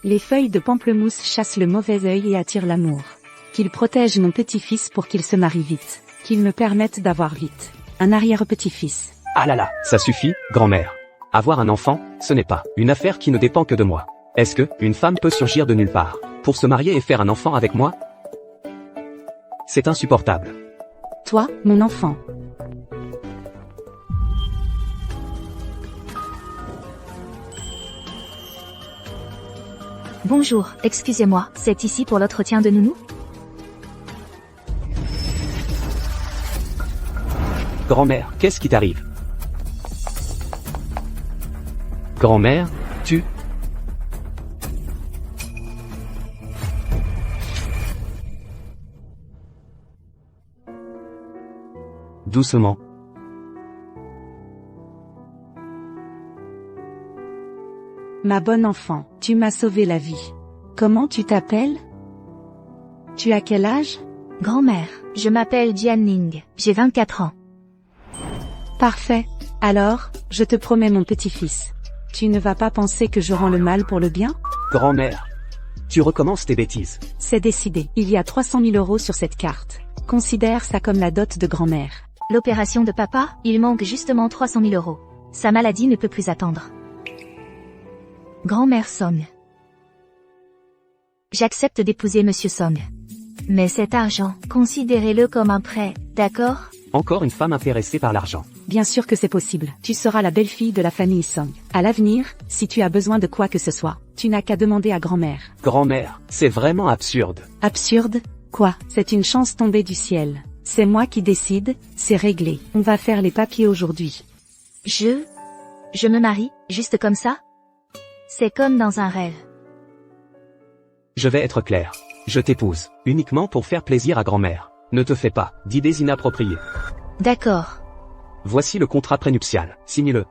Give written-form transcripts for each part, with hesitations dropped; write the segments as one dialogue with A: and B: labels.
A: Les feuilles de pamplemousse chassent le mauvais œil et attirent l'amour. Qu'ils protègent mon petit-fils pour qu'il se marie vite. Qu'ils me permettent d'avoir vite un arrière-petit-fils.
B: Ah là là, ça suffit, grand-mère. Avoir un enfant, ce n'est pas une affaire qui ne dépend que de moi. Est-ce que une femme peut surgir de nulle part pour se marier et faire un enfant avec moi? C'est insupportable.
A: Toi, mon enfant.
C: Bonjour, excusez-moi, c'est ici pour l'entretien de nounou?
B: Grand-mère, qu'est-ce qui t'arrive? Grand-mère, tu... Doucement.
A: Ma bonne enfant, tu m'as sauvé la vie. Comment tu t'appelles? Tu as quel âge?
C: Grand-mère, je m'appelle Jianning, j'ai 24 ans.
A: Parfait. Alors, je te promets mon petit-fils. Tu ne vas pas penser que je rends le mal pour le bien?
B: Grand-mère, tu recommences tes bêtises.
A: C'est décidé. Il y a 300 000 € sur cette carte. Considère ça comme la dot de grand-mère.
C: L'opération de papa, il manque justement 300 000 €. Sa maladie ne peut plus attendre. Grand-mère Song. J'accepte d'épouser Monsieur Song. Mais cet argent, considérez-le comme un prêt, d'accord?
B: Encore une femme intéressée par l'argent.
A: Bien sûr que c'est possible. Tu seras la belle-fille de la famille Song. À l'avenir, si tu as besoin de quoi que ce soit, tu n'as qu'à demander à grand-mère.
B: Grand-mère, c'est vraiment absurde.
A: Absurde? Quoi? C'est une chance tombée du ciel. C'est moi qui décide, c'est réglé. On va faire les papiers aujourd'hui.
C: Je me marie, juste comme ça? C'est comme dans un rêve.
B: Je vais être clair. Je t'épouse, uniquement pour faire plaisir à grand-mère. Ne te fais pas d'idées inappropriées.
C: D'accord.
B: Voici le contrat prénuptial, signe-le.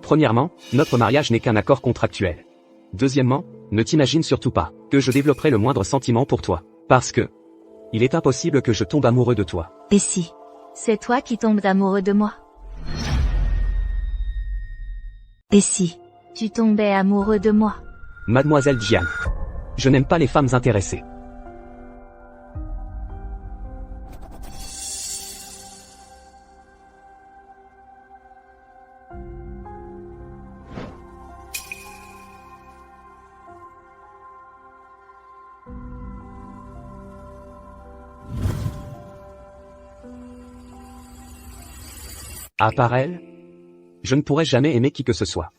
B: Premièrement, notre mariage n'est qu'un accord contractuel. Deuxièmement, ne t'imagine surtout pas que je développerai le moindre sentiment pour toi. Parce que il est impossible que je tombe amoureux de toi.
C: Et si c'est toi qui tombes amoureux de moi? Et si tu tombais amoureux de moi?
B: Mademoiselle Jian, je n'aime pas les femmes intéressées. À part elle, je ne pourrais jamais aimer qui que ce soit.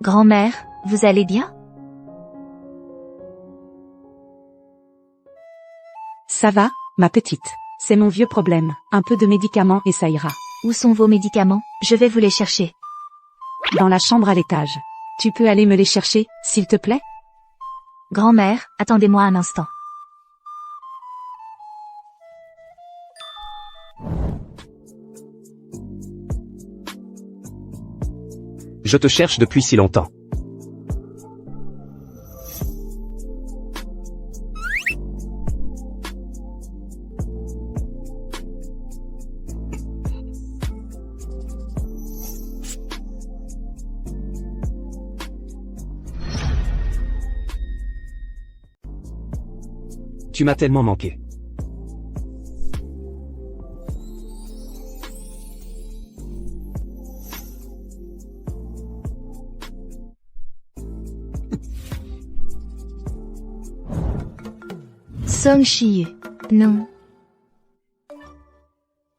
C: Grand-mère, vous allez bien?
A: Ça va, ma petite. C'est mon vieux problème. Un peu de médicaments et ça ira.
C: Où sont vos médicaments? Je vais vous les chercher.
A: Dans la chambre à l'étage. Tu peux aller me les chercher, s'il te plaît?
C: Grand-mère, attendez-moi un instant.
B: Je te cherche depuis si longtemps. Tu m'as tellement manqué.
C: Song Shiyu. Non.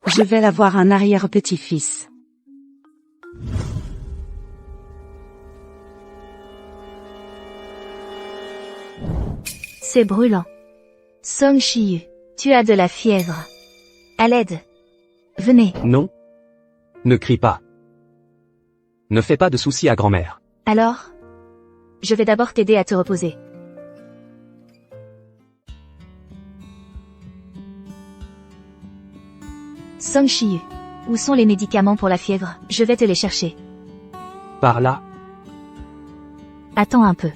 A: Je vais avoir un arrière-petit-fils.
C: C'est brûlant. Song Shiyu, tu as de la fièvre. À l'aide. Venez.
B: Non. Ne crie pas. Ne fais pas de soucis à grand-mère.
C: Alors? Je vais d'abord t'aider à te reposer. Song Shiyu, où sont les médicaments pour la fièvre? Je vais te les chercher.
B: Par là.
C: Attends un peu.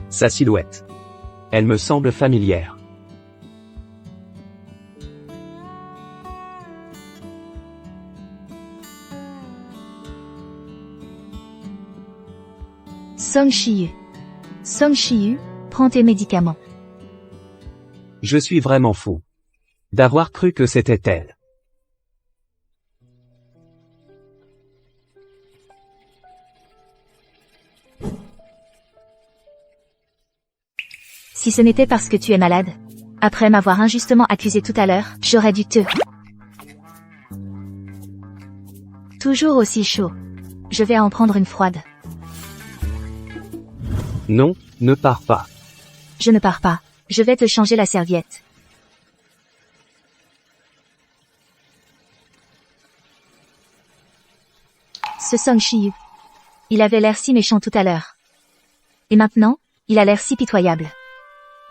B: Sa silhouette. Elle me semble familière.
C: Song Shiyu. Song Shiyu, prends tes médicaments.
B: Je suis vraiment fou d'avoir cru que c'était elle.
C: Si ce n'était parce que tu es malade, après m'avoir injustement accusé tout à l'heure, j'aurais dû te... Toujours aussi chaud. Je vais en prendre une froide.
B: Non, ne pars pas.
C: Je ne pars pas. Je vais te changer la serviette. Ce Song Shiyu. Il avait l'air si méchant tout à l'heure. Et maintenant, il a l'air si pitoyable.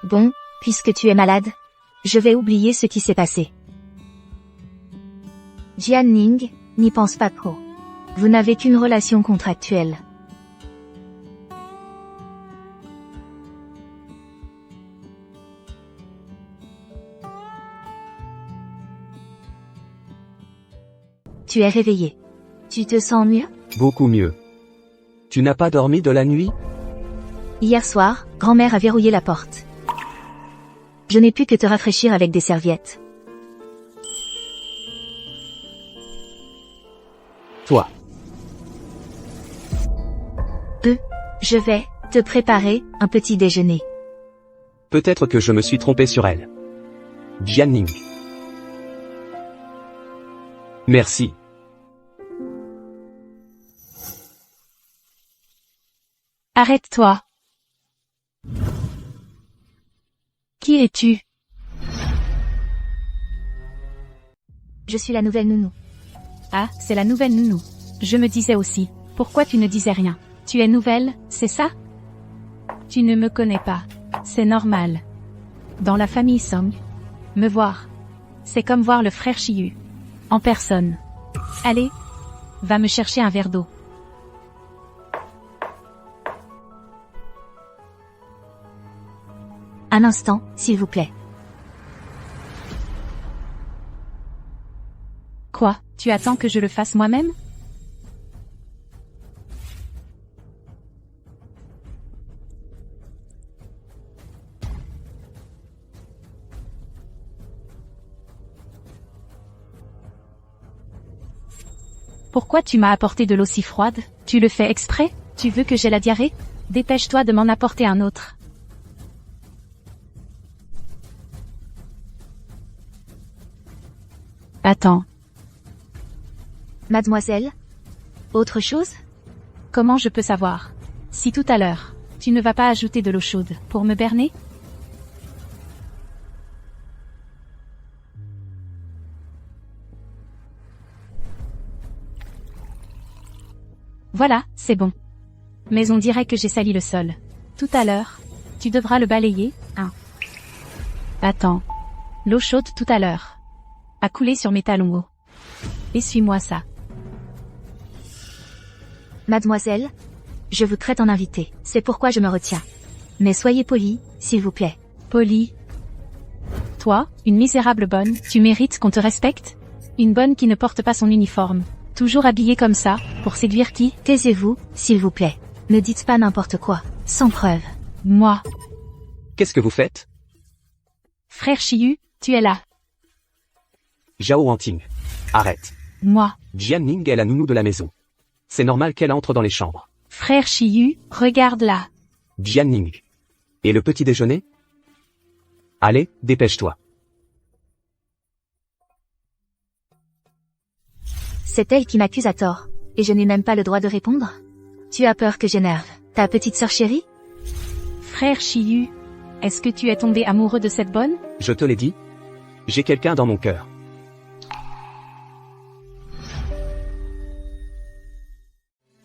C: Bon, puisque tu es malade, je vais oublier ce qui s'est passé. Jian Ning, n'y pense pas trop. Vous n'avez qu'une relation contractuelle. Tu es réveillé. Tu te sens mieux?
B: Beaucoup mieux. Tu n'as pas dormi de la nuit?
C: Hier soir, grand-mère a verrouillé la porte. Je n'ai pu que te rafraîchir avec des serviettes.
B: Toi.
C: Je vais te préparer un petit déjeuner.
B: Peut-être que je me suis trompé sur elle. Jianning. Merci.
A: Arrête-toi. Qui es-tu?
C: Je suis la nouvelle nounou.
A: Ah, c'est la nouvelle nounou. Je me disais aussi, pourquoi tu ne disais rien? Tu es nouvelle, c'est ça? Tu ne me connais pas. C'est normal. Dans la famille Song, me voir, c'est comme voir le frère Shiyu. En personne. Allez, va me chercher un verre d'eau.
C: Un instant, s'il vous plaît.
A: Quoi, tu attends que je le fasse moi-même? Pourquoi tu m'as apporté de l'eau si froide? Tu le fais exprès? Tu veux que j'ai la diarrhée? Dépêche-toi de m'en apporter un autre. Attends.
C: Mademoiselle? Autre chose?
A: Comment je peux savoir? Si tout à l'heure, tu ne vas pas ajouter de l'eau chaude pour me berner? Voilà, c'est bon. Mais on dirait que j'ai sali le sol. Tout à l'heure, tu devras le balayer, hein. Attends. L'eau chaude tout à l'heure a coulé sur mes talons hauts. Essuie-moi ça.
C: Mademoiselle? Je vous traite en invité, c'est pourquoi je me retiens. Mais soyez poli, s'il vous plaît.
A: Poli. Toi, une misérable bonne, tu mérites qu'on te respecte? Une bonne qui ne porte pas son uniforme. Toujours habillée comme ça, pour séduire qui?
C: Taisez-vous, s'il vous plaît. Ne dites pas n'importe quoi, sans preuve.
A: Moi.
B: Qu'est-ce que vous faites?
A: Frère Shiyu, tu es là.
B: Zhao Wanting. Arrête.
A: Moi.
B: Jianning est la nounou de la maison. C'est normal qu'elle entre dans les chambres.
A: Frère Shiyu, regarde là.
B: Jianning. Et le petit déjeuner? Allez, dépêche-toi.
C: C'est elle qui m'accuse à tort. Et je n'ai même pas le droit de répondre? Tu as peur que j'énerve ta petite sœur chérie?
A: Frère Shiyu, est-ce que tu es tombé amoureux de cette bonne?
B: Je te l'ai dit. J'ai quelqu'un dans mon cœur.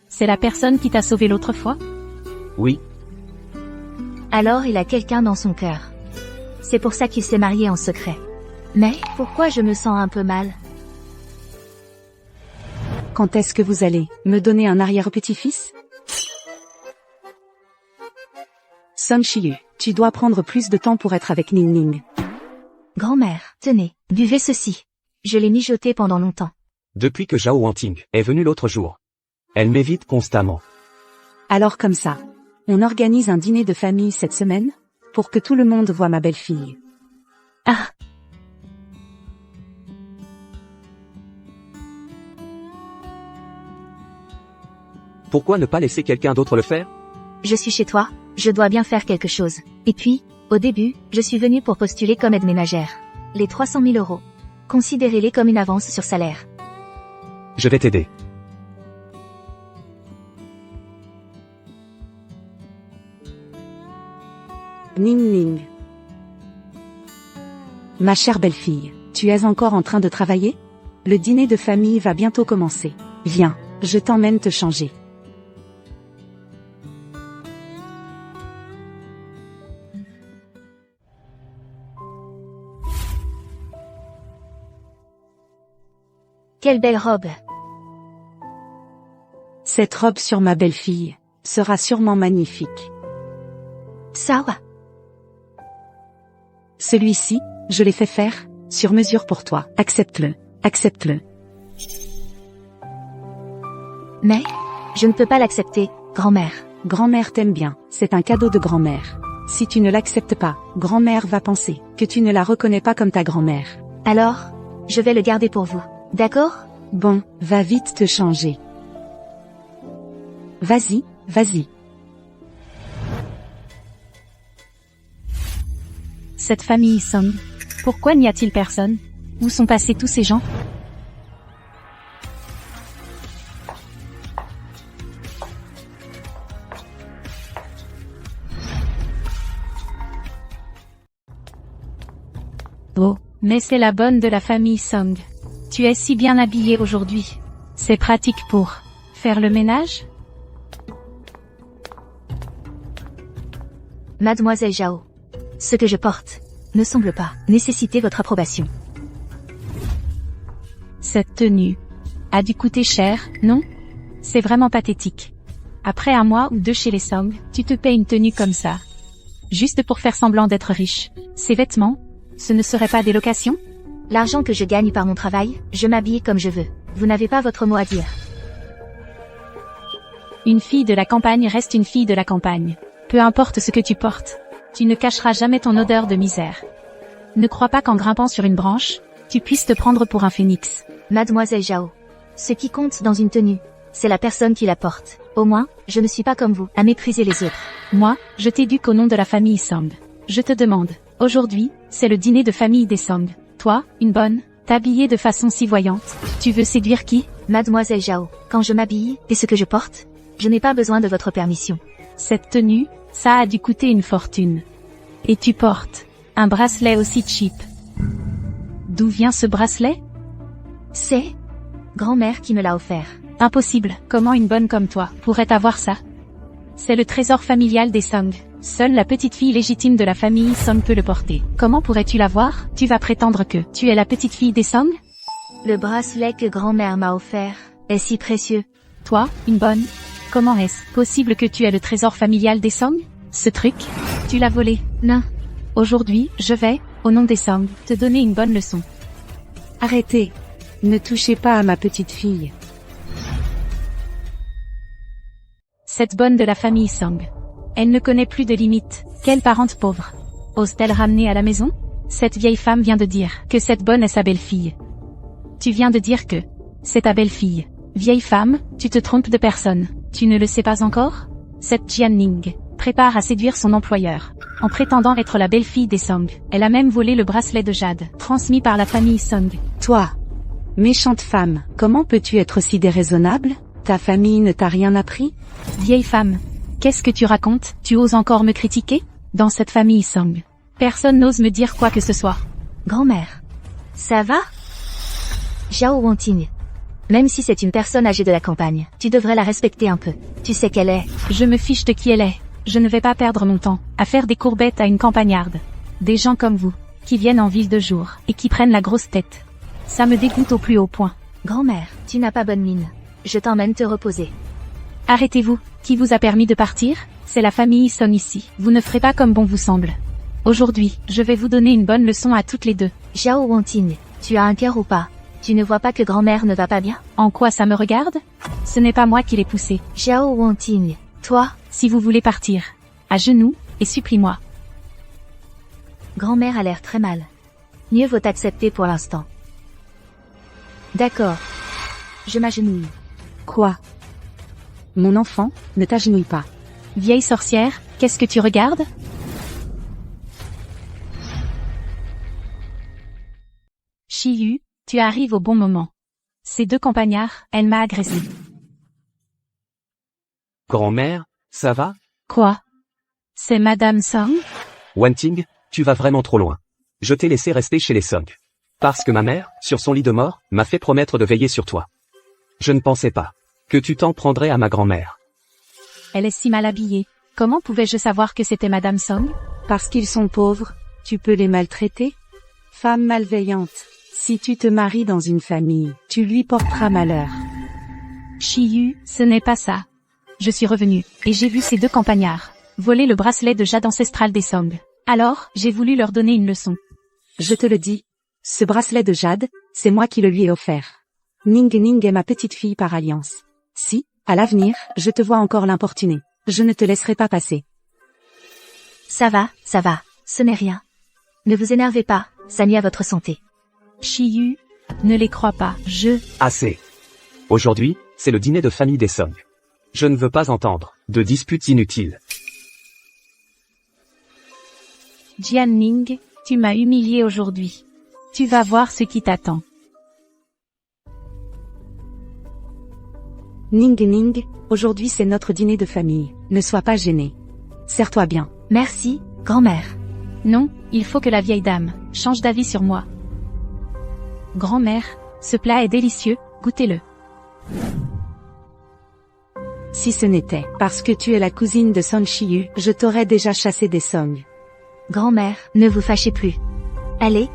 A: C'est la personne qui t'a sauvé l'autre fois?
B: Oui.
C: Alors il a quelqu'un dans son cœur. C'est pour ça qu'il s'est marié en secret. Mais, pourquoi je me sens un peu mal?
D: Quand est-ce que vous allez me donner un arrière-petit-fils? Song Shiyu, tu dois prendre plus de temps pour être avec Ning Ning.
C: Grand-mère, tenez, buvez ceci. Je l'ai mijoté pendant longtemps.
B: Depuis que Zhao Wanting est venue l'autre jour. Elle m'évite constamment.
D: Alors comme ça, on organise un dîner de famille cette semaine, pour que tout le monde voie ma belle-fille.
C: Ah,
B: Pourquoi ne pas laisser quelqu'un d'autre le faire?
C: je suis chez toi, je dois bien faire quelque chose. Et puis, au début, je suis venue pour postuler comme aide ménagère. Les 300 000 €. Considérez-les comme une avance sur salaire.
B: Je vais t'aider.
D: Ning Ning. Ma chère belle-fille, tu es encore en train de travailler? Le dîner de famille va bientôt commencer. Viens, je t'emmène te changer.
C: Quelle belle robe.
D: Cette robe sur ma belle-fille sera sûrement magnifique.
C: Sawa.
D: Celui-ci, je l'ai fait faire, sur mesure pour toi. Accepte-le, accepte-le.
C: Mais, je ne peux pas l'accepter, grand-mère.
D: Grand-mère t'aime bien, c'est un cadeau de grand-mère. Si tu ne l'acceptes pas, grand-mère va penser que tu ne la reconnais pas comme ta grand-mère.
C: Alors, je vais le garder pour vous. D'accord?
D: Bon, va vite te changer. Vas-y, vas-y.
A: Cette famille Song. Pourquoi n'y a-t-il personne? Où sont passés tous ces gens? Oh, mais c'est la bonne de la famille Song. Tu es si bien habillée aujourd'hui. C'est pratique pour faire le ménage?
C: Mademoiselle Zhao. Ce que je porte ne semble pas nécessiter votre approbation.
A: Cette tenue a dû coûter cher, non? C'est vraiment pathétique. Après un mois ou deux chez les Song, tu te paies une tenue comme ça. Juste pour faire semblant d'être riche. Ces vêtements, ce ne serait pas des locations?
C: L'argent que je gagne par mon travail, je m'habille comme je veux. Vous n'avez pas votre mot à dire.
A: Une fille de la campagne reste une fille de la campagne. Peu importe ce que tu portes, tu ne cacheras jamais ton odeur de misère. Ne crois pas qu'en grimpant sur une branche, tu puisses te prendre pour un phénix.
C: Mademoiselle Zhao. Ce qui compte dans une tenue, c'est la personne qui la porte. Au moins, je ne suis pas comme vous, à mépriser les autres.
A: Moi, je t'éduque au nom de la famille Song. Je te demande, aujourd'hui, c'est le dîner de famille des Song. Toi, une bonne, t'habiller de façon si voyante. Tu veux séduire qui?
C: Mademoiselle Zhao, quand je m'habille, et ce que je porte, je n'ai pas besoin de votre permission.
A: Cette tenue, ça a dû coûter une fortune. Et tu portes un bracelet aussi cheap. D'où vient ce bracelet?
C: C'est grand-mère qui me l'a offert.
A: Impossible, comment une bonne comme toi pourrait avoir ça? C'est le trésor familial des Song. Seule la petite fille légitime de la famille Song peut le porter. Comment pourrais-tu l'avoir? Tu vas prétendre que tu es la petite fille des Song?
C: Le bracelet que grand-mère m'a offert est si précieux.
A: Toi, une bonne, comment est-ce possible que tu aies le trésor familial des Song? Ce truc, tu l'as volé.
C: Non.
A: Aujourd'hui, je vais, au nom des Song, te donner une bonne leçon.
D: Arrêtez. Ne touchez pas à ma petite fille.
A: Cette bonne de la famille Song. Elle ne connaît plus de limites. Quelle parente pauvre. Ose-t-elle ramener à la maison? Cette vieille femme vient de dire que cette bonne est sa belle-fille. Tu viens de dire que c'est ta belle-fille. Vieille femme, tu te trompes de personne. Tu ne le sais pas encore? Cette Jianning prépare à séduire son employeur, en prétendant être la belle-fille des Song. Elle a même volé le bracelet de jade, transmis par la famille Song.
D: Toi, méchante femme, comment peux-tu être si déraisonnable? Ta famille ne t'a rien appris?
A: Vieille femme, qu'est-ce que tu racontes? Tu oses encore me critiquer? Dans cette famille Song, personne n'ose me dire quoi que ce soit.
C: Grand-mère. Ça va? Zhao Wanting. Même si c'est une personne âgée de la campagne, tu devrais la respecter un peu. Tu sais qu'elle est.
A: Je me fiche de qui elle est. Je ne vais pas perdre mon temps à faire des courbettes à une campagnarde. Des gens comme vous. qui viennent en ville de jour, et qui prennent la grosse tête. Ça me dégoûte au plus haut point.
C: Grand-mère, tu n'as pas bonne mine. Je t'emmène te reposer.
A: Arrêtez-vous, qui vous a permis de partir? C'est la famille Song ici, vous ne ferez pas comme bon vous semble. Aujourd'hui, je vais vous donner une bonne leçon à toutes les deux.
C: Zhao Wanting, tu as un cœur ou pas? Tu ne vois pas que grand-mère ne va pas bien?
A: En quoi ça me regarde? Ce n'est pas moi qui l'ai poussé.
C: Zhao Wanting, toi?
A: Si vous voulez partir, à genoux, et supplie-moi.
C: Grand-mère a l'air très mal. Mieux vaut accepter pour l'instant. D'accord. Je m'agenouille.
D: Quoi? Mon enfant, ne t'agenouille pas.
A: Vieille sorcière, qu'est-ce que tu regardes? Shiyu, tu arrives au bon moment. Ces deux campagnards, elle m'a agressé.
B: Grand-mère, ça va?
A: Quoi? C'est Madame Song?
B: Wanting, tu vas vraiment trop loin. Je t'ai laissé rester chez les Song. Parce que ma mère, sur son lit de mort, m'a fait promettre de veiller sur toi. Je ne pensais pas que tu t'en prendrais à ma grand-mère.
A: Elle est si mal habillée. Comment pouvais-je savoir que c'était Madame Song?
D: Parce qu'ils sont pauvres, tu peux les maltraiter? Femme malveillante, si tu te maries dans une famille, tu lui porteras malheur.
A: Shiyu, ce n'est pas ça. Je suis revenue, et j'ai vu ces deux campagnards voler le bracelet de jade ancestral des Song. Alors, j'ai voulu leur donner une leçon.
D: Je te le dis, ce bracelet de jade, c'est moi qui le lui ai offert. Ning Ning est ma petite fille par alliance. Si, à l'avenir, je te vois encore l'importuner, je ne te laisserai pas passer.
C: Ça va, ce n'est rien. Ne vous énervez pas, ça nuit à votre santé.
A: Shiyu, ne les crois pas,
B: Assez. Aujourd'hui, c'est le dîner de famille des Song. Je ne veux pas entendre de disputes inutiles.
A: Jianning, tu m'as humilié aujourd'hui. Tu vas voir ce qui t'attend.
D: Ning Ning, aujourd'hui c'est notre dîner de famille, ne sois pas gêné. Serre-toi bien.
C: Merci, grand-mère.
A: Non, il faut que la vieille dame change d'avis sur moi. Grand-mère, ce plat est délicieux, goûtez-le.
D: Si ce n'était parce que tu es la cousine de Song Shiyu, je t'aurais déjà chassé des Song.
C: Grand-mère, ne vous fâchez plus. Allez,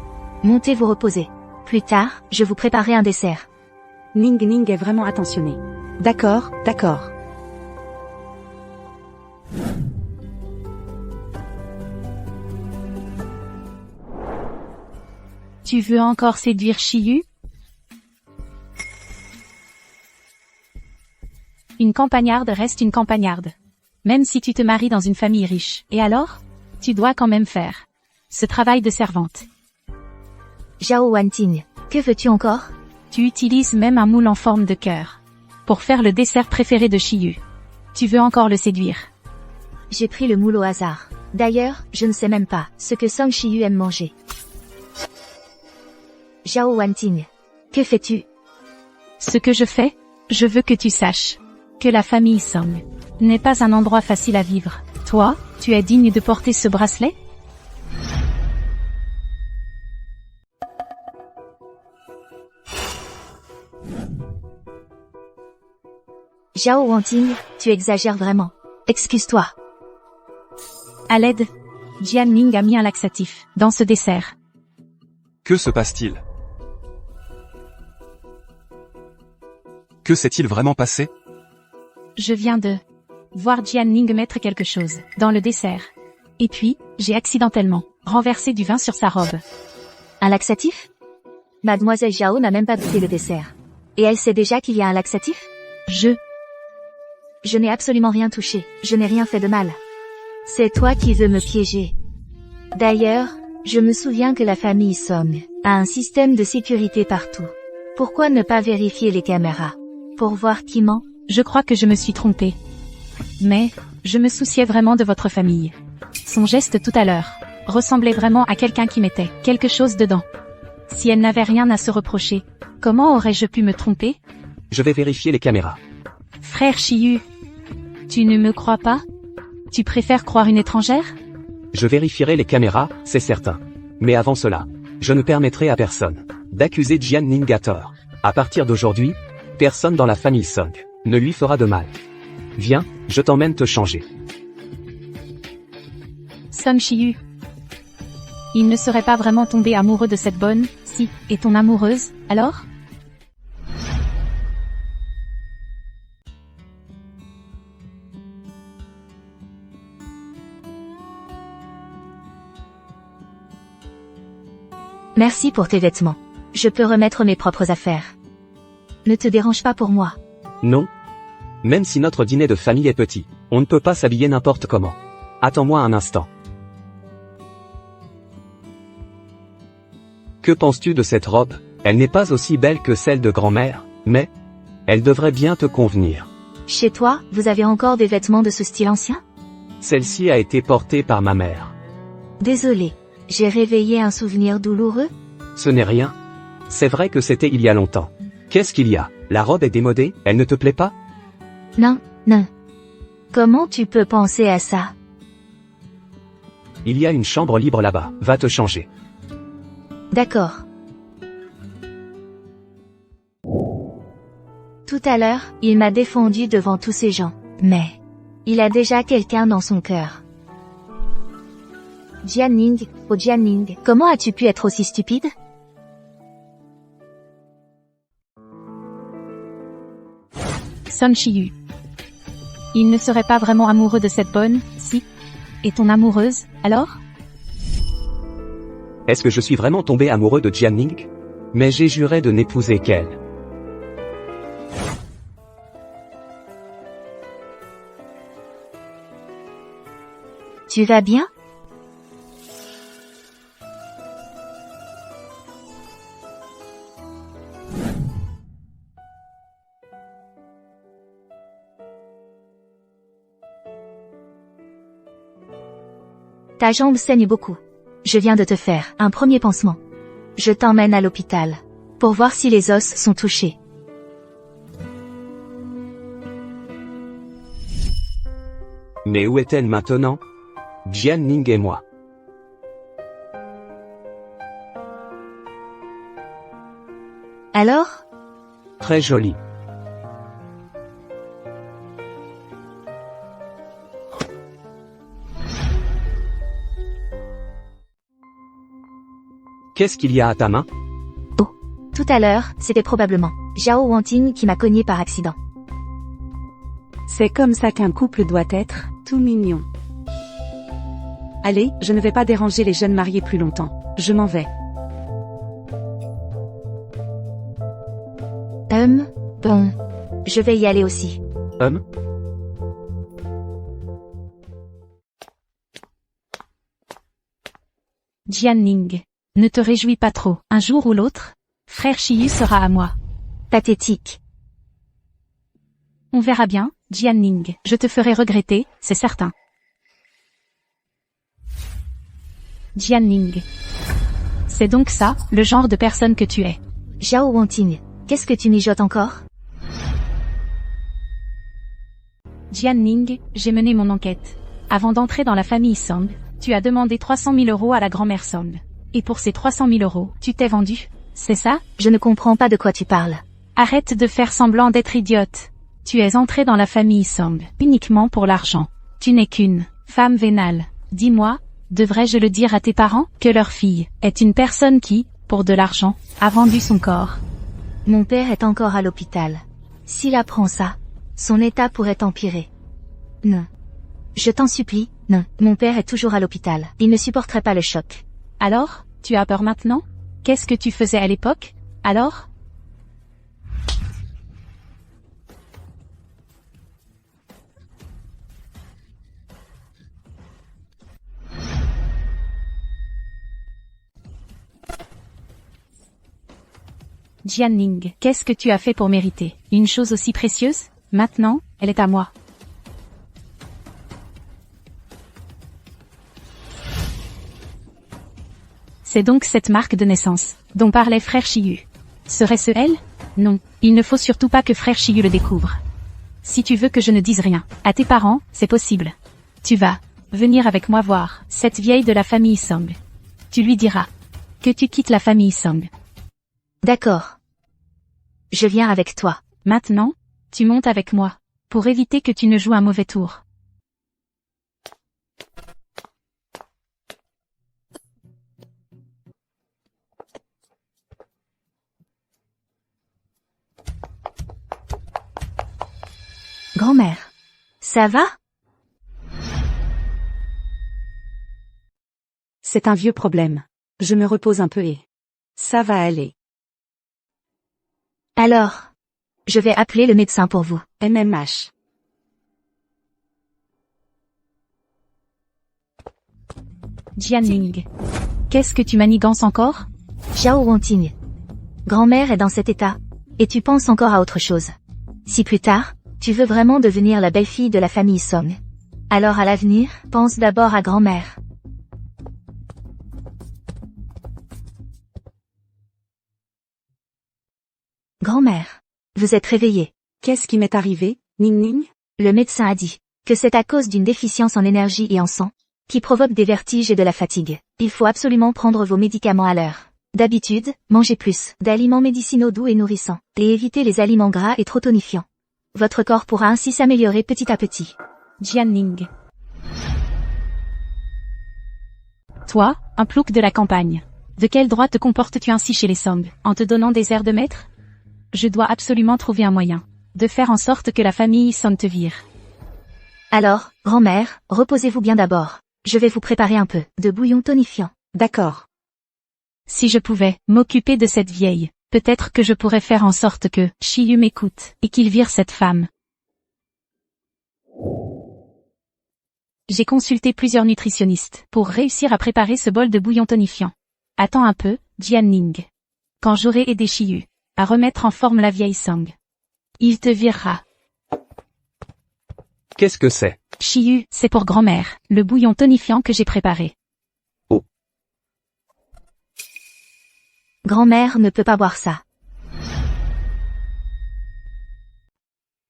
C: montez vous reposer. Plus tard, je vous préparerai un dessert.
D: Ning Ning est vraiment attentionné. D'accord, d'accord.
A: Tu veux encore séduire Shiyu? Une campagnarde reste une campagnarde. Même si tu te maries dans une famille riche. Et alors? Tu dois quand même faire ce travail de servante.
C: Zhao Wanting, que veux-tu encore?
A: Tu utilises même un moule en forme de cœur pour faire le dessert préféré de Shiyu. Tu veux encore le séduire?
C: J'ai pris le moule au hasard. D'ailleurs, je ne sais même pas ce que Song Shiyu aime manger. Zhao Wanting, que fais-tu?
A: Ce que je fais, je veux que tu saches que la famille Song n'est pas un endroit facile à vivre. Toi, tu es digne de porter ce bracelet?
C: Zhao Wanting, tu exagères vraiment. Excuse-toi.
A: À l'aide, Jianning a mis un laxatif dans ce dessert.
E: Que se passe-t-il? Que s'est-il vraiment passé?
A: Je viens de voir Jianning mettre quelque chose dans le dessert. Et puis, j'ai accidentellement renversé du vin sur sa robe.
C: Un laxatif? Mademoiselle Zhao n'a même pas goûté le dessert. Et elle sait déjà qu'il y a un laxatif? Je n'ai absolument rien touché, je n'ai rien fait de mal. C'est toi qui veux me piéger. D'ailleurs, je me souviens que la famille Song a un système de sécurité partout. Pourquoi ne pas vérifier les caméras? Pour voir qui ment?
A: Je crois que je me suis trompée. Mais, je me souciais vraiment de votre famille. Son geste tout à l'heure ressemblait vraiment à quelqu'un qui mettait quelque chose dedans. Si elle n'avait rien à se reprocher, comment aurais-je pu me tromper?
B: Je vais vérifier les caméras.
A: Frère Shiyu, tu ne me crois pas? Tu préfères croire une étrangère?
B: Je vérifierai les caméras, c'est certain. Mais avant cela, je ne permettrai à personne d'accuser Jianning à tort. À partir d'aujourd'hui, personne dans la famille Song ne lui fera de mal. Viens, je t'emmène te changer.
A: Song Shiyu. Il ne serait pas vraiment tombé amoureux de cette bonne, si, et ton amoureuse, alors?
C: Merci pour tes vêtements. Je peux remettre mes propres affaires. Ne te dérange pas pour moi.
B: Non. Même si notre dîner de famille est petit, on ne peut pas s'habiller n'importe comment. Attends-moi un instant. Que penses-tu de cette robe? Elle n'est pas aussi belle que celle de grand-mère, mais elle devrait bien te convenir.
C: Chez toi, vous avez encore des vêtements de ce style ancien?
B: Celle-ci a été portée par ma mère.
C: Désolé. J'ai réveillé un souvenir douloureux?
B: Ce n'est rien. C'est vrai que c'était il y a longtemps. Qu'est-ce qu'il y a? La robe est démodée, elle ne te plaît pas?
C: Non, non. Comment tu peux penser à ça?
B: Il y a une chambre libre là-bas, va te changer.
C: D'accord. Tout à l'heure, il m'a défendu devant tous ces gens. Mais il a déjà quelqu'un dans son cœur. Jianning, oh Jianning, comment as-tu pu être aussi stupide?
A: Sun Shiyu. Il ne serait pas vraiment amoureux de cette bonne, si, et ton amoureuse, alors?
B: Est-ce que je suis vraiment tombé amoureux de Jianning? Mais j'ai juré de n'épouser qu'elle.
C: Tu vas bien? Ta jambe saigne beaucoup. Je viens de te faire un premier pansement. Je t'emmène à l'hôpital pour voir si les os sont touchés.
B: Mais où est-elle maintenant? Jianning et moi.
C: Alors?
B: Très jolie. Qu'est-ce qu'il y a à ta main?
C: Oh. Tout à l'heure, c'était probablement Zhao Wanting qui m'a cogné par accident.
D: C'est comme ça qu'un couple doit être, tout mignon. Allez, je ne vais pas déranger les jeunes mariés plus longtemps. Je m'en vais.
C: Bon. Je vais y aller aussi.
A: Jianning. Ne te réjouis pas trop. Un jour ou l'autre, frère Shiyu sera à moi.
C: Pathétique.
A: On verra bien, Jianning. Je te ferai regretter, c'est certain. Jianning. C'est donc ça, le genre de personne que tu es.
C: Zhao Wanting, qu'est-ce que tu mijotes encore?
A: Jianning, j'ai mené mon enquête. Avant d'entrer dans la famille Song, tu as demandé 300 000 € à la grand-mère Song. Et pour ces 300 000 €, tu t'es vendu, c'est ça?
C: Je ne comprends pas de quoi tu parles.
A: Arrête de faire semblant d'être idiote. Tu es entré dans la famille Song, uniquement pour l'argent. Tu n'es qu'une femme vénale. Dis-moi, devrais-je le dire à tes parents, que leur fille est une personne qui, pour de l'argent, a vendu son corps?
C: Mon père est encore à l'hôpital. S'il apprend ça, son état pourrait empirer. Non. Je t'en supplie, non. Mon père est toujours à l'hôpital. Il ne supporterait pas le choc.
A: Alors, tu as peur maintenant? Qu'est-ce que tu faisais à l'époque, alors? Jianning, qu'est-ce que tu as fait pour mériter une chose aussi précieuse? Maintenant, elle est à moi. C'est donc cette marque de naissance dont parlait frère Shiyu. Serait-ce elle? Non, il ne faut surtout pas que frère Shiyu le découvre. Si tu veux que je ne dise rien à tes parents, c'est possible. Tu vas venir avec moi voir cette vieille de la famille Song. Tu lui diras que tu quittes la famille Song.
C: D'accord. Je viens avec toi.
A: Maintenant, tu montes avec moi, pour éviter que tu ne joues un mauvais tour.
C: Grand-mère. Ça va?
D: C'est un vieux problème. Je me repose un peu et... ça va aller.
C: Alors, je vais appeler le médecin pour vous.
D: MMH.
A: Jianning. Qu'est-ce que tu manigances encore?
C: Zhao Wangting. Grand-mère est dans cet état, et tu penses encore à autre chose. Si plus tard, tu veux vraiment devenir la belle-fille de la famille Song, alors à l'avenir, pense d'abord à grand-mère. Grand-mère, vous êtes réveillée.
D: Qu'est-ce qui m'est arrivé, Ning Ning?
C: Le médecin a dit que c'est à cause d'une déficience en énergie et en sang, qui provoque des vertiges et de la fatigue. Il faut absolument prendre vos médicaments à l'heure. D'habitude, mangez plus d'aliments médicinaux doux et nourrissants, et évitez les aliments gras et trop tonifiants. Votre corps pourra ainsi s'améliorer petit à petit.
A: Jianning. Toi, un plouc de la campagne. De quel droit te comportes-tu ainsi chez les Song, en te donnant des airs de maître? Je dois absolument trouver un moyen de faire en sorte que la famille Song te vire.
C: Alors, grand-mère, reposez-vous bien d'abord. Je vais vous préparer un peu de bouillon tonifiant.
D: D'accord.
A: Si je pouvais m'occuper de cette vieille, peut-être que je pourrais faire en sorte que Shiyu m'écoute et qu'il vire cette femme. J'ai consulté plusieurs nutritionnistes pour réussir à préparer ce bol de bouillon tonifiant. Attends un peu, Jianning. Quand j'aurai aidé Shiyu à remettre en forme la vieille Song, il te virera.
B: Qu'est-ce que c'est?
A: Shiyu, c'est pour grand-mère, le bouillon tonifiant que j'ai préparé.
C: Grand-mère ne peut pas boire ça.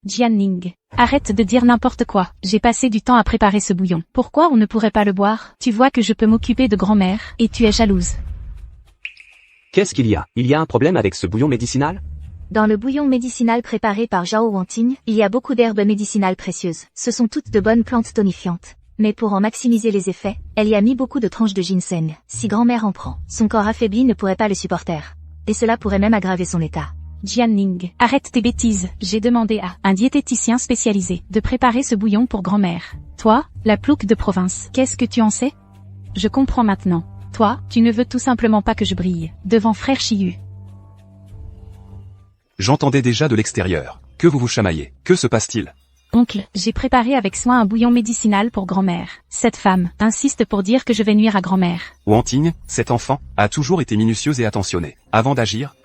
A: Jianning, arrête de dire n'importe quoi. J'ai passé du temps à préparer ce bouillon. Pourquoi on ne pourrait pas le boire? Tu vois que je peux m'occuper de grand-mère, et tu es jalouse.
B: Qu'est-ce qu'il y a? Il y a un problème avec ce bouillon médicinal?
C: Dans le bouillon médicinal préparé par Zhao Wangting, il y a beaucoup d'herbes médicinales précieuses. Ce sont toutes de bonnes plantes tonifiantes. Mais pour en maximiser les effets, elle y a mis beaucoup de tranches de ginseng. Si grand-mère en prend, son corps affaibli ne pourrait pas le supporter. Et cela pourrait même aggraver son état.
A: Jianning, arrête tes bêtises. J'ai demandé à un diététicien spécialisé de préparer ce bouillon pour grand-mère. Toi, la plouc de province, qu'est-ce que tu en sais? Je comprends maintenant. Toi, tu ne veux tout simplement pas que je brille devant frère Shiyu.
E: J'entendais déjà de l'extérieur. Que vous vous chamaillez. Que se passe-t-il?
A: Oncle, j'ai préparé avec soin un bouillon médicinal pour grand-mère. Cette femme insiste pour dire que je vais nuire à grand-mère.
E: Wangting, cet enfant, a toujours été minutieuse et attentionnée. Avant d'agir,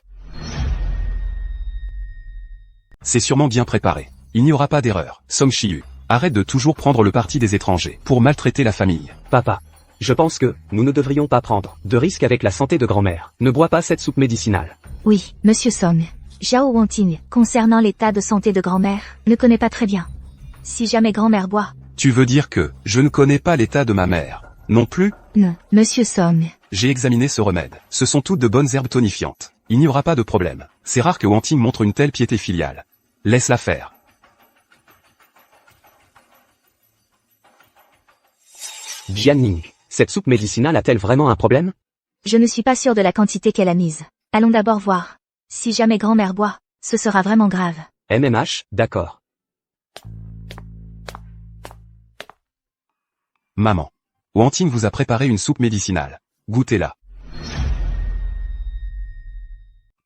E: c'est sûrement bien préparé. Il n'y aura pas d'erreur. Song Shiyu, arrête de toujours prendre le parti des étrangers pour maltraiter la famille.
B: Papa. Je pense que nous ne devrions pas prendre de risques avec la santé de grand-mère. Ne bois pas cette soupe médicinale.
C: Oui, Monsieur Song. Zhao Wangting, concernant l'état de santé de grand-mère, ne connaît pas très bien. Si jamais grand-mère boit...
E: Tu veux dire que je ne connais pas l'état de ma mère? Non plus?
C: Non, Monsieur Song.
E: J'ai examiné ce remède. Ce sont toutes de bonnes herbes tonifiantes. Il n'y aura pas de problème. C'est rare que Wangting montre une telle piété filiale. Laisse-la faire.
B: Jianning, cette soupe médicinale a-t-elle vraiment un problème?
C: Je ne suis pas sûre de la quantité qu'elle a mise. Allons d'abord voir. Si jamais grand-mère boit, ce sera vraiment grave.
B: MMH, d'accord.
E: Maman. Wangting vous a préparé une soupe médicinale. Goûtez-la.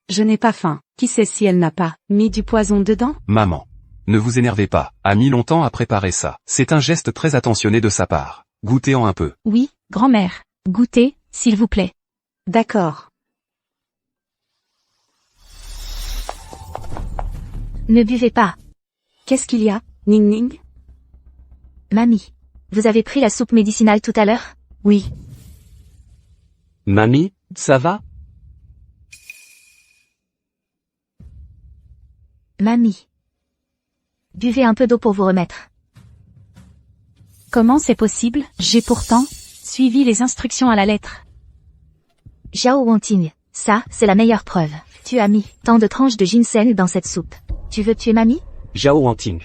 D: Je n'ai pas faim. Qui sait si elle n'a pas mis du poison dedans?
E: Maman. Ne vous énervez pas. A mis longtemps à préparer ça. C'est un geste très attentionné de sa part. Goûtez-en un peu.
A: Oui, grand-mère. Goûtez, s'il vous plaît.
D: D'accord.
C: Ne buvez pas.
D: Qu'est-ce qu'il y a, Ning Ning?
C: Mamie. Vous avez pris la soupe médicinale tout à l'heure?
D: Oui.
B: Mamie, ça va?
C: Mamie. Buvez un peu d'eau pour vous remettre.
A: Comment c'est possible? J'ai pourtant suivi les instructions à la lettre.
C: Zhao Wangting, ça, c'est la meilleure preuve. Tu as mis tant de tranches de ginseng dans cette soupe. Tu veux tuer mamie?
B: Zhao Wangting.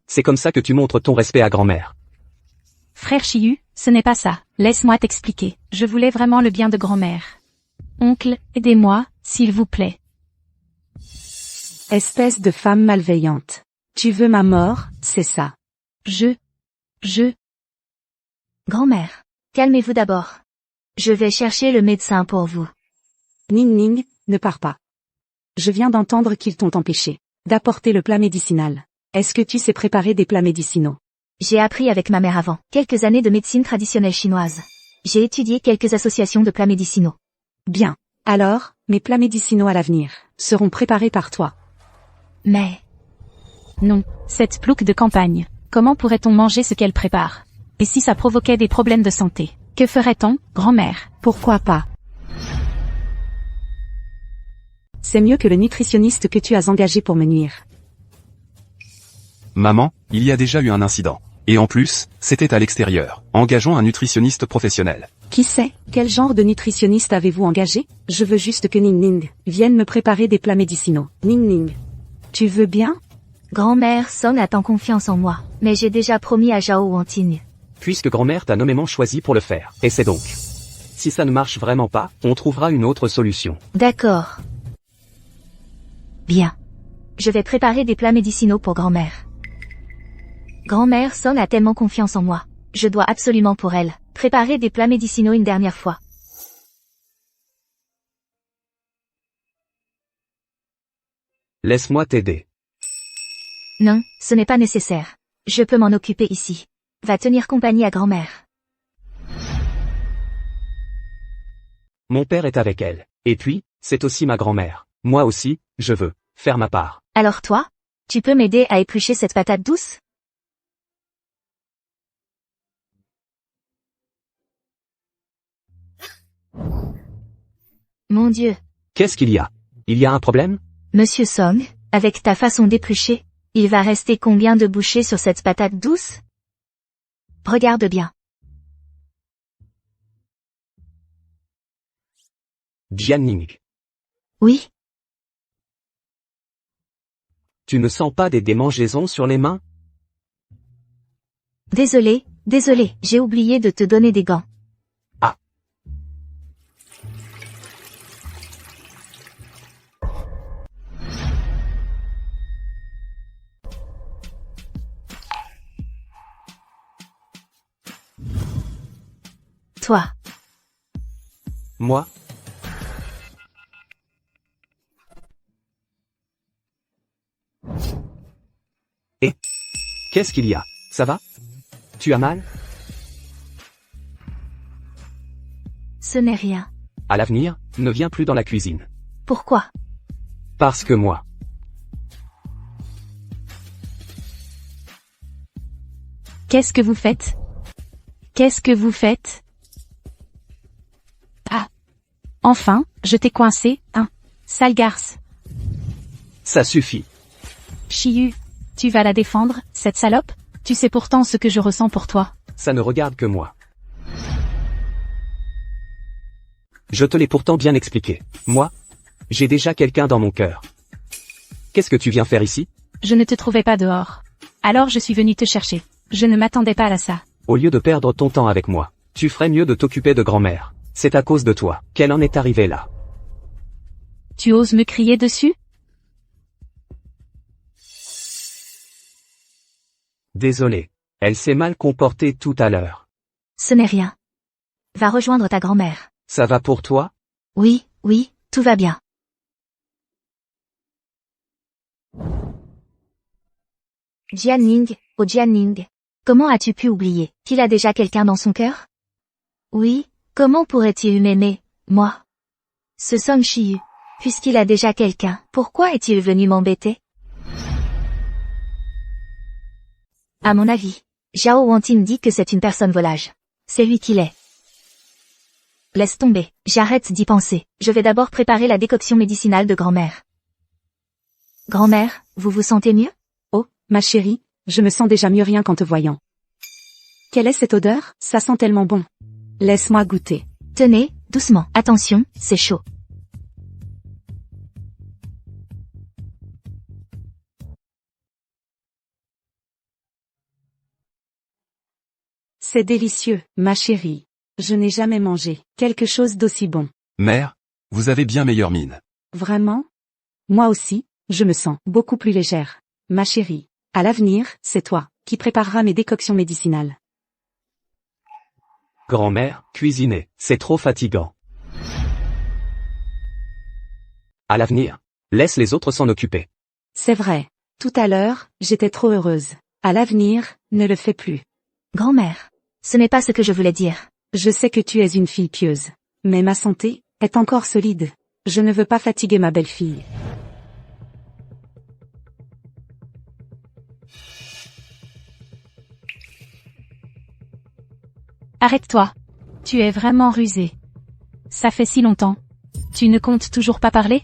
B: C'est comme ça que tu montres ton respect à grand-mère.
A: Frère Shiyu, ce n'est pas ça. Laisse-moi t'expliquer. Je voulais vraiment le bien de grand-mère. Oncle, aidez-moi, s'il vous plaît.
D: Espèce de femme malveillante. Tu veux ma mort, c'est ça.
A: Je...
C: Grand-mère, calmez-vous d'abord. Je vais chercher le médecin pour vous.
D: Ning Ning, ne pars pas. Je viens d'entendre qu'ils t'ont empêché d'apporter le plat médicinal. Est-ce que tu sais préparer des plats médicinaux?
C: J'ai appris avec ma mère avant quelques années de médecine traditionnelle chinoise. J'ai étudié quelques associations de plats médicinaux.
D: Bien. Alors, mes plats médicinaux à l'avenir seront préparés par toi.
C: Mais,
A: Non, cette plouque de campagne. Comment pourrait-on manger ce qu'elle prépare? Et si ça provoquait des problèmes de santé? Que ferait-on, grand-mère?
D: Pourquoi pas? C'est mieux que le nutritionniste que tu as engagé pour me nuire.
E: Maman, il y a déjà eu un incident. Et en plus, c'était à l'extérieur. Engageons un nutritionniste professionnel.
D: Qui sait, quel genre de nutritionniste avez-vous engagé? Je veux juste que Ning Ning vienne me préparer des plats médicinaux. Ning Ning. Tu veux bien?
C: grand-mère Song a tant confiance en moi. Mais j'ai déjà promis à Zhao Wanting.
B: Puisque grand-mère t'a nommément choisi pour le faire. Essaie donc. Si ça ne marche vraiment pas, on trouvera une autre solution.
C: D'accord. Bien. Je vais préparer des plats médicinaux pour grand-mère. Grand-mère Song a tellement confiance en moi. Je dois absolument pour elle préparer des plats médicinaux une dernière fois.
B: Laisse-moi t'aider.
C: Non, ce n'est pas nécessaire. Je peux m'en occuper ici. Va tenir compagnie à grand-mère.
B: Mon père est avec elle. Et puis, c'est aussi ma grand-mère. Moi aussi, je veux faire ma part.
C: Alors toi, tu peux m'aider à éplucher cette patate douce? Mon Dieu,
B: Qu'est-ce qu'il y a? Il y a un problème?
C: Monsieur Song, avec ta façon d'éplucher, il va rester combien de bouchées sur cette patate douce? Regarde bien.
B: Jianning,
C: Oui,
B: tu ne sens pas des démangeaisons sur les mains?
C: désolé, j'ai oublié de te donner des gants.
B: Ah.
C: Toi,
B: Moi? Et? Qu'est-ce qu'il y a? Ça va? Tu as mal?
C: ce n'est rien.
B: À l'avenir, ne viens plus dans la cuisine.
C: Pourquoi?
B: Parce que moi.
A: Qu'est-ce que vous faites? Qu'est-ce que vous faites? Ah. Enfin, je t'ai coincé, hein. Sale garce.
B: Ça suffit.
A: Chiyu. Tu vas la défendre, cette salope? Tu sais pourtant ce que je ressens pour toi.
B: Ça ne regarde que moi. Je te l'ai pourtant bien expliqué. Moi, j'ai déjà quelqu'un dans mon cœur. Qu'est-ce que tu viens faire ici?
A: Je ne te trouvais pas dehors. Alors je suis venu te chercher. Je ne m'attendais pas à ça.
B: Au lieu de perdre ton temps avec moi, tu ferais mieux de t'occuper de grand-mère. C'est à cause de toi qu'elle en est arrivée là.
A: Tu oses me crier dessus?
B: Désolé. Elle s'est mal comportée tout à l'heure.
C: Ce n'est rien. Va rejoindre ta grand-mère.
B: Ça va pour toi?
C: Oui, tout va bien. Jianning, oh Jianning. Comment as-tu pu oublier qu'il a déjà quelqu'un dans son cœur? Oui, comment pourrait-il m'aimer, moi? Ce Song Shiyu. Puisqu'il a déjà quelqu'un, pourquoi est-il venu m'embêter? À mon avis, Zhao Wanting dit que c'est une personne volage. C'est lui qui l'est. Laisse tomber, j'arrête d'y penser. Je vais d'abord préparer la décoction médicinale de grand-mère. Grand-mère, vous vous sentez mieux?
D: Oh, ma chérie, je me sens déjà mieux rien qu'en te voyant. Quelle est cette odeur? Ça sent tellement bon. Laisse-moi goûter.
C: Tenez, doucement. Attention, c'est chaud.
D: C'est délicieux, ma chérie. Je n'ai jamais mangé quelque chose d'aussi bon.
E: Mère, vous avez bien meilleure mine.
D: Vraiment? Moi aussi, Je me sens beaucoup plus légère. Ma chérie, à l'avenir, c'est toi qui prépareras mes décoctions médicinales.
B: Grand-mère, cuisiner, c'est trop fatigant. À l'avenir, laisse les autres s'en occuper.
D: C'est vrai. Tout à l'heure, j'étais trop heureuse. À l'avenir, ne le fais plus.
C: Grand-mère, ce n'est pas ce que je voulais dire.
D: Je sais que tu es une fille pieuse. Mais ma santé est encore solide. Je ne veux pas fatiguer ma belle-fille.
A: Arrête-toi. Tu es vraiment rusé. Ça fait si longtemps. Tu ne comptes toujours pas parler?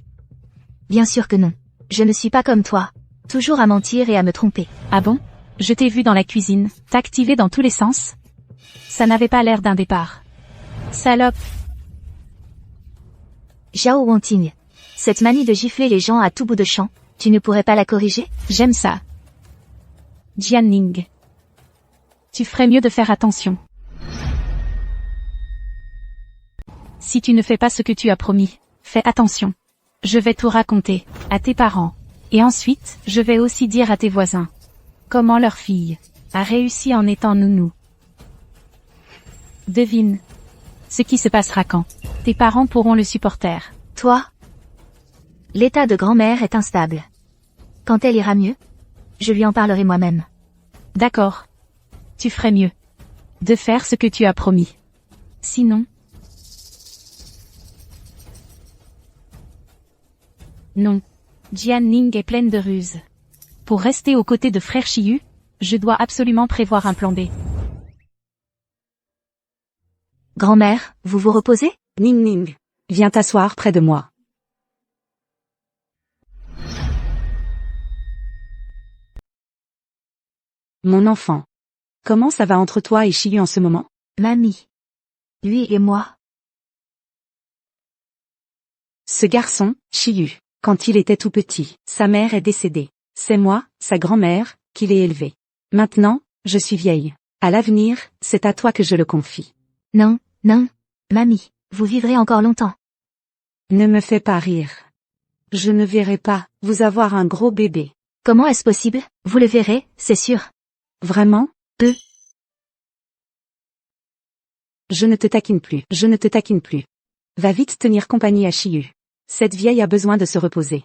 C: Bien sûr que non. Je ne suis pas comme toi. Toujours à mentir et à me tromper.
A: Ah bon? Je t'ai vu dans la cuisine, t'activer dans tous les sens. Ça n'avait pas l'air d'un départ. Salope.
C: Zhao Wanting. Cette manie de gifler les gens à tout bout de champ, tu ne pourrais pas la corriger?
A: J'aime ça. Jianning. Tu ferais mieux de faire attention. Si tu ne fais pas ce que tu as promis, fais attention. Je vais tout raconter, à tes parents. Et ensuite, je vais aussi dire à tes voisins. Comment leur fille a réussi en étant nounou. Devine. Ce qui se passera quand tes parents pourront le supporter.
C: Toi? L'état de grand-mère est instable. Quand elle ira mieux, je lui en parlerai moi-même.
A: D'accord. Tu ferais mieux de faire ce que tu as promis. Sinon... Non. Jianning est pleine de ruses. Pour rester aux côtés de frère Shiyu, je dois absolument prévoir un plan B.
C: Grand-mère, vous vous reposez?
D: Ning Ning, viens t'asseoir près de moi. Mon enfant. Comment ça va entre toi et Shiyu en ce moment?
C: Mamie. Lui et moi.
D: Ce garçon, Shiyu, quand il était tout petit, sa mère est décédée. C'est moi, sa grand-mère, qui l'ai élevé. Maintenant, je suis vieille. À l'avenir, c'est à toi que je le confie.
C: Non, non. Mamie, vous vivrez encore longtemps.
D: Ne me fais pas rire. Je ne verrai pas vous avoir un gros bébé.
C: Comment est-ce possible? Vous le verrez, c'est sûr.
D: Vraiment? Je ne te taquine plus. Je ne te taquine plus. Va vite tenir compagnie à Shiyu. Cette vieille a besoin de se reposer.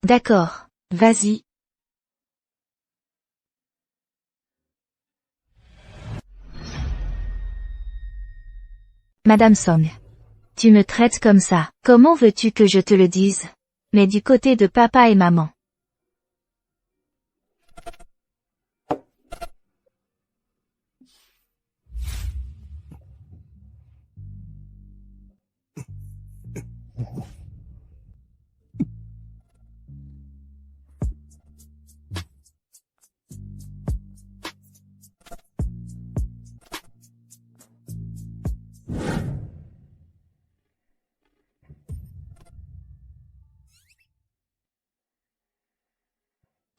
C: D'accord.
D: Vas-y.
C: Madame Song. Tu me traites comme ça. Comment veux-tu que je te le dise? Mais du côté de papa et maman.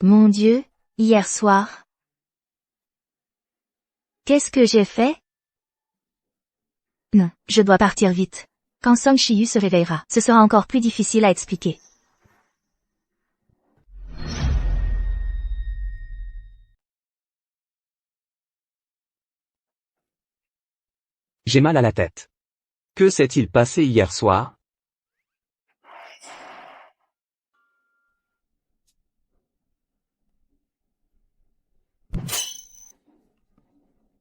C: Mon Dieu, hier soir. Qu'est-ce que j'ai fait? Non, je dois partir vite. Quand Song Shiyu se réveillera, ce sera encore plus difficile à expliquer.
B: J'ai mal à la tête. Que s'est-il passé hier soir?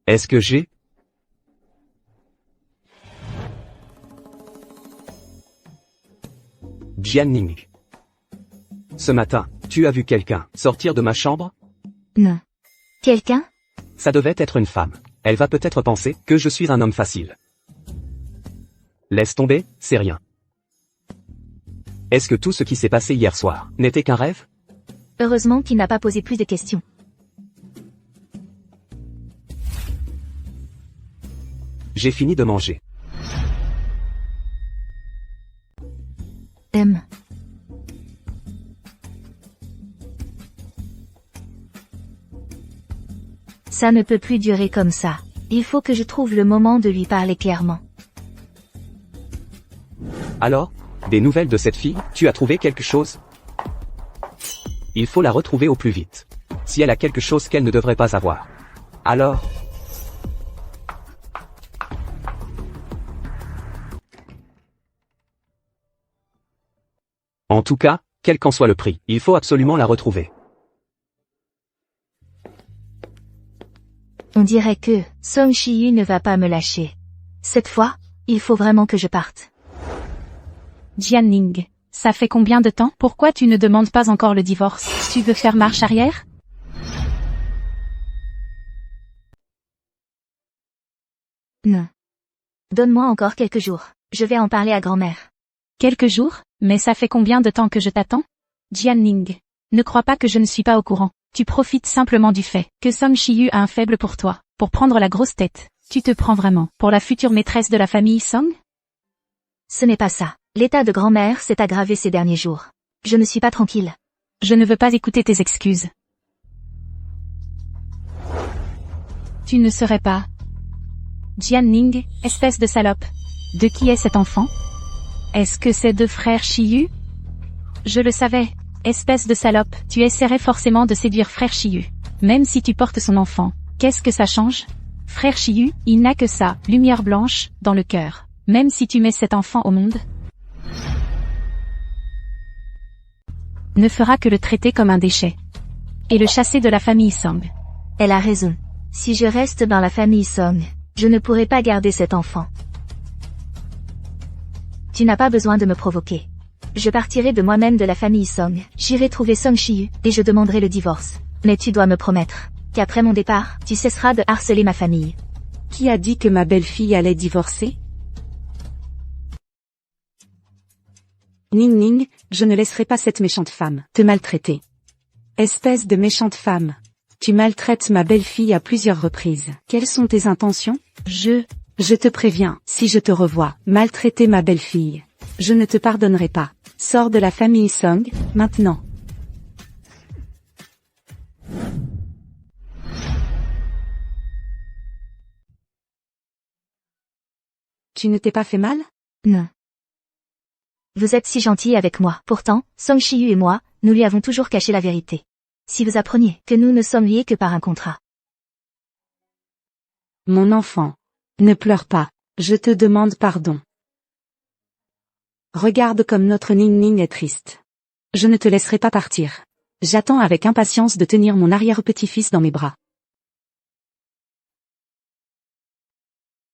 B: Est-ce que j'ai... Jianning. Ce matin, tu as vu quelqu'un sortir de ma chambre?
C: Non. Quelqu'un?
B: Ça devait être une femme. Elle va peut-être penser que je suis un homme facile. Laisse tomber, c'est rien. Est-ce que tout ce qui s'est passé hier soir n'était qu'un rêve?
C: Heureusement qu'il n'a pas posé plus de questions.
B: J'ai fini de manger.
C: Ça ne peut plus durer comme ça. Il faut que je trouve le moment de lui parler clairement.
B: Alors, des nouvelles de cette fille, tu as trouvé quelque chose? Il faut la retrouver au plus vite. Si elle a quelque chose qu'elle ne devrait pas avoir. Alors... En tout cas, quel qu'en soit le prix, il faut absolument la retrouver.
C: On dirait que Song Shi-yu ne va pas me lâcher. Cette fois, il faut vraiment que je parte.
A: Jianning, ça fait combien de temps? Pourquoi tu ne demandes pas encore le divorce? Tu veux faire marche arrière?
C: Non. Donne-moi encore quelques jours. Je vais en parler à grand-mère.
A: Quelques jours? Mais ça fait combien de temps que je t'attends? Jianning, ne crois pas que je ne suis pas au courant. Tu profites simplement du fait que Song Shi-yu a un faible pour toi, pour prendre la grosse tête. Tu te prends vraiment pour la future maîtresse de la famille Song?
C: Ce n'est pas ça. L'état de grand-mère s'est aggravé ces derniers jours. Je ne suis pas tranquille.
A: Je ne veux pas écouter tes excuses. Tu ne serais pas... Jianning, espèce de salope. De qui est cet enfant? Est-ce que c'est de frère Shi-yu? Je le savais. Espèce de salope, tu essaierais forcément de séduire frère Shi-yu. Même si tu portes son enfant, qu'est-ce que ça change? Frère Shi-yu, il n'a que ça, lumière blanche, dans le cœur. Même si tu mets cet enfant au monde, ne fera que le traiter comme un déchet. Et le chasser de la famille Song.
C: Elle a raison. Si je reste dans la famille Song, je ne pourrai pas garder cet enfant. Tu n'as pas besoin de me provoquer. Je partirai de moi-même de la famille Song. J'irai trouver Song Shi-yu, et je demanderai le divorce. Mais tu dois me promettre qu'après mon départ, tu cesseras de harceler ma famille.
D: Qui a dit que ma belle-fille allait divorcer? Ning Ning, je ne laisserai pas cette méchante femme te maltraiter. Espèce de méchante femme. Tu maltraites ma belle-fille à plusieurs reprises. Quelles sont tes intentions? Je te préviens, si je te revois maltraiter ma belle-fille, je ne te pardonnerai pas. Sors de la famille Song, maintenant. Tu ne t'es pas fait mal?
C: Non. Vous êtes si gentil avec moi. Pourtant, Song Shi-yu et moi, nous lui avons toujours caché la vérité. Si vous appreniez que nous ne sommes liés que par un contrat.
D: Mon enfant. Ne pleure pas. Je te demande pardon. Regarde comme notre Ning Ning est triste. Je ne te laisserai pas partir. J'attends avec impatience de tenir mon arrière-petit-fils dans mes bras.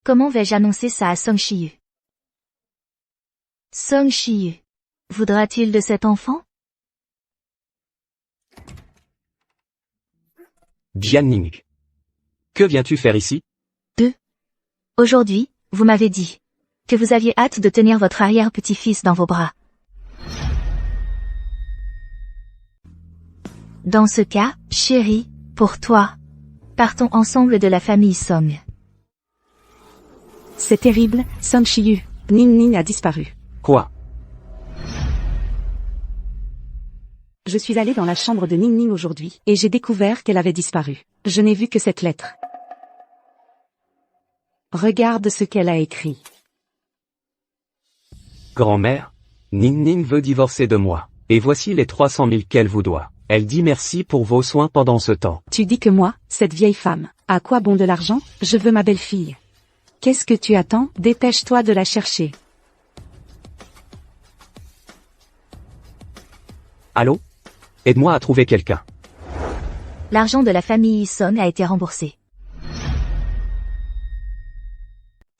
C: Comment vais-je annoncer ça à Song Shi-yu? Song Shi-yu. Voudra-t-il de cet enfant?
B: Jianning. Que viens-tu faire ici?
C: Aujourd'hui, vous m'avez dit que vous aviez hâte de tenir votre arrière-petit-fils dans vos bras. Dans ce cas, chérie, pour toi, partons ensemble de la famille Song.
D: C'est terrible, Song Shi-yu. Ning Ning a disparu.
B: Quoi?
D: Je suis allée dans la chambre de Ning Ning aujourd'hui, et j'ai découvert qu'elle avait disparu. Je n'ai vu que cette lettre. Regarde ce qu'elle a écrit.
B: Grand-mère, Ning Ning veut divorcer de moi. Et voici les 300 000 qu'elle vous doit. Elle dit merci pour vos soins pendant ce temps.
D: Tu dis que moi, cette vieille femme, à quoi bon de l'argent? Je veux ma belle-fille. Qu'est-ce que tu attends? Dépêche-toi de la chercher.
B: Allô? Aide-moi à trouver quelqu'un.
C: L'argent de la famille Song a été remboursé.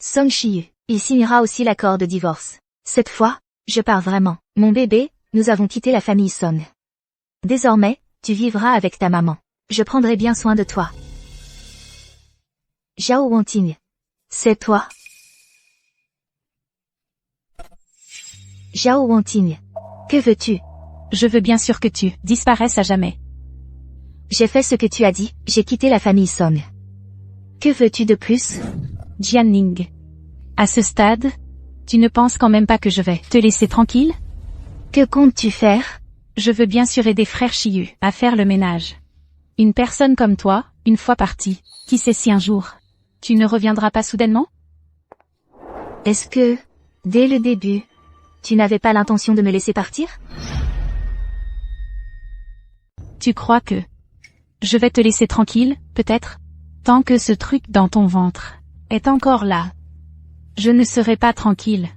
C: Song Shi-yu, il signera aussi l'accord de divorce. Cette fois, je pars vraiment. Mon bébé, nous avons quitté la famille Song. Désormais, tu vivras avec ta maman. Je prendrai bien soin de toi. Zhao Wanting. C'est toi? Zhao Wanting. Que veux-tu?
A: Je veux bien sûr que tu disparaisses à jamais.
C: J'ai fait ce que tu as dit, j'ai quitté la famille Song. Que veux-tu de plus?
A: Jianning. À ce stade, tu ne penses quand même pas que je vais te laisser tranquille?
C: Que comptes-tu faire?
A: Je veux bien sûr aider frère Shi-yu à faire le ménage. Une personne comme toi, une fois partie, qui sait si un jour, tu ne reviendras pas soudainement?
C: Est-ce que, dès le début, tu n'avais pas l'intention de me laisser partir?
A: Tu crois que je vais te laisser tranquille, peut-être? Tant que ce truc dans ton ventre est encore là, je ne serai pas tranquille.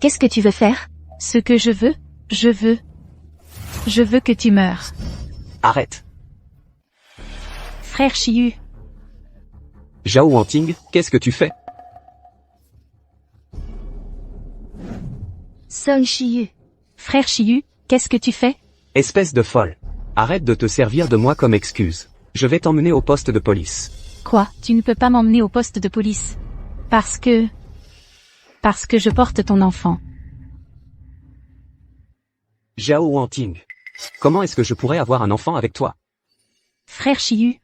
C: Qu'est-ce que tu veux faire?
A: Ce que je veux que tu meures.
B: Arrête.
A: Frère Chiyu,
B: Zhao Wanting, qu'est-ce que tu fais?
C: Song Shiyu.
A: frère Chiyu, qu'est-ce que tu fais?
B: Espèce de folle. Arrête de te servir de moi comme excuse. Je vais t'emmener au poste de police.
A: Quoi? Tu ne peux pas m'emmener au poste de police. Parce que je porte ton enfant.
B: Zhao Wanting. Comment est-ce que je pourrais avoir un enfant avec toi?
A: Frère Chiyu.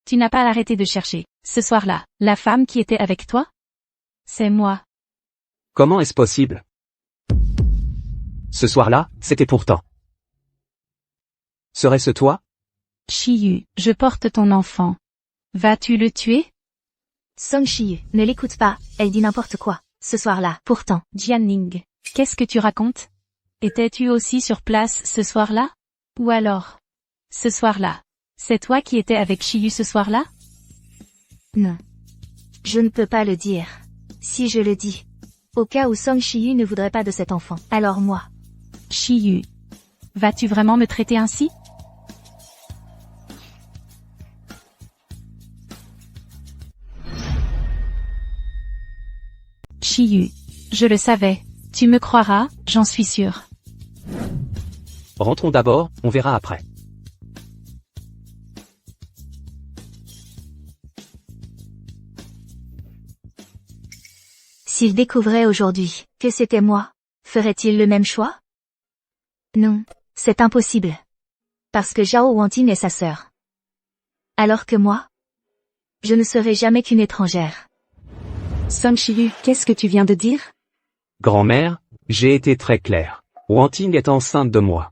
A: Tu n'as pas arrêté de chercher. Ce soir-là, la femme qui était avec toi? C'est moi.
B: Comment est-ce possible? Ce soir-là, c'était pourtant. Serait-ce toi?
A: Chiyu, je porte ton enfant. Vas-tu le tuer?
C: Song Shiyu, ne l'écoute pas, elle dit n'importe quoi. Ce soir-là, pourtant.
A: Jianning, qu'est-ce que tu racontes? Étais-tu aussi sur place ce soir-là? Ou alors, ce soir-là, c'est toi qui étais avec Chiyu ce soir-là?
C: Non. Je ne peux pas le dire. Si je le dis, au cas où Song Shiyu ne voudrait pas de cet enfant, alors moi.
A: Chiyu, vas-tu vraiment me traiter ainsi? Chiyu, je le savais. Tu me croiras, j'en suis sûr.
B: Rentrons d'abord, on verra après.
C: S'il découvrait aujourd'hui que c'était moi, ferait-il le même choix? Non, c'est impossible. Parce que Zhao Wanting est sa sœur. Alors que moi, je ne serai jamais qu'une étrangère.
D: Song Shiyu, qu'est-ce que tu viens de dire?
B: Grand-mère, j'ai été très clair. Wanting est enceinte de moi.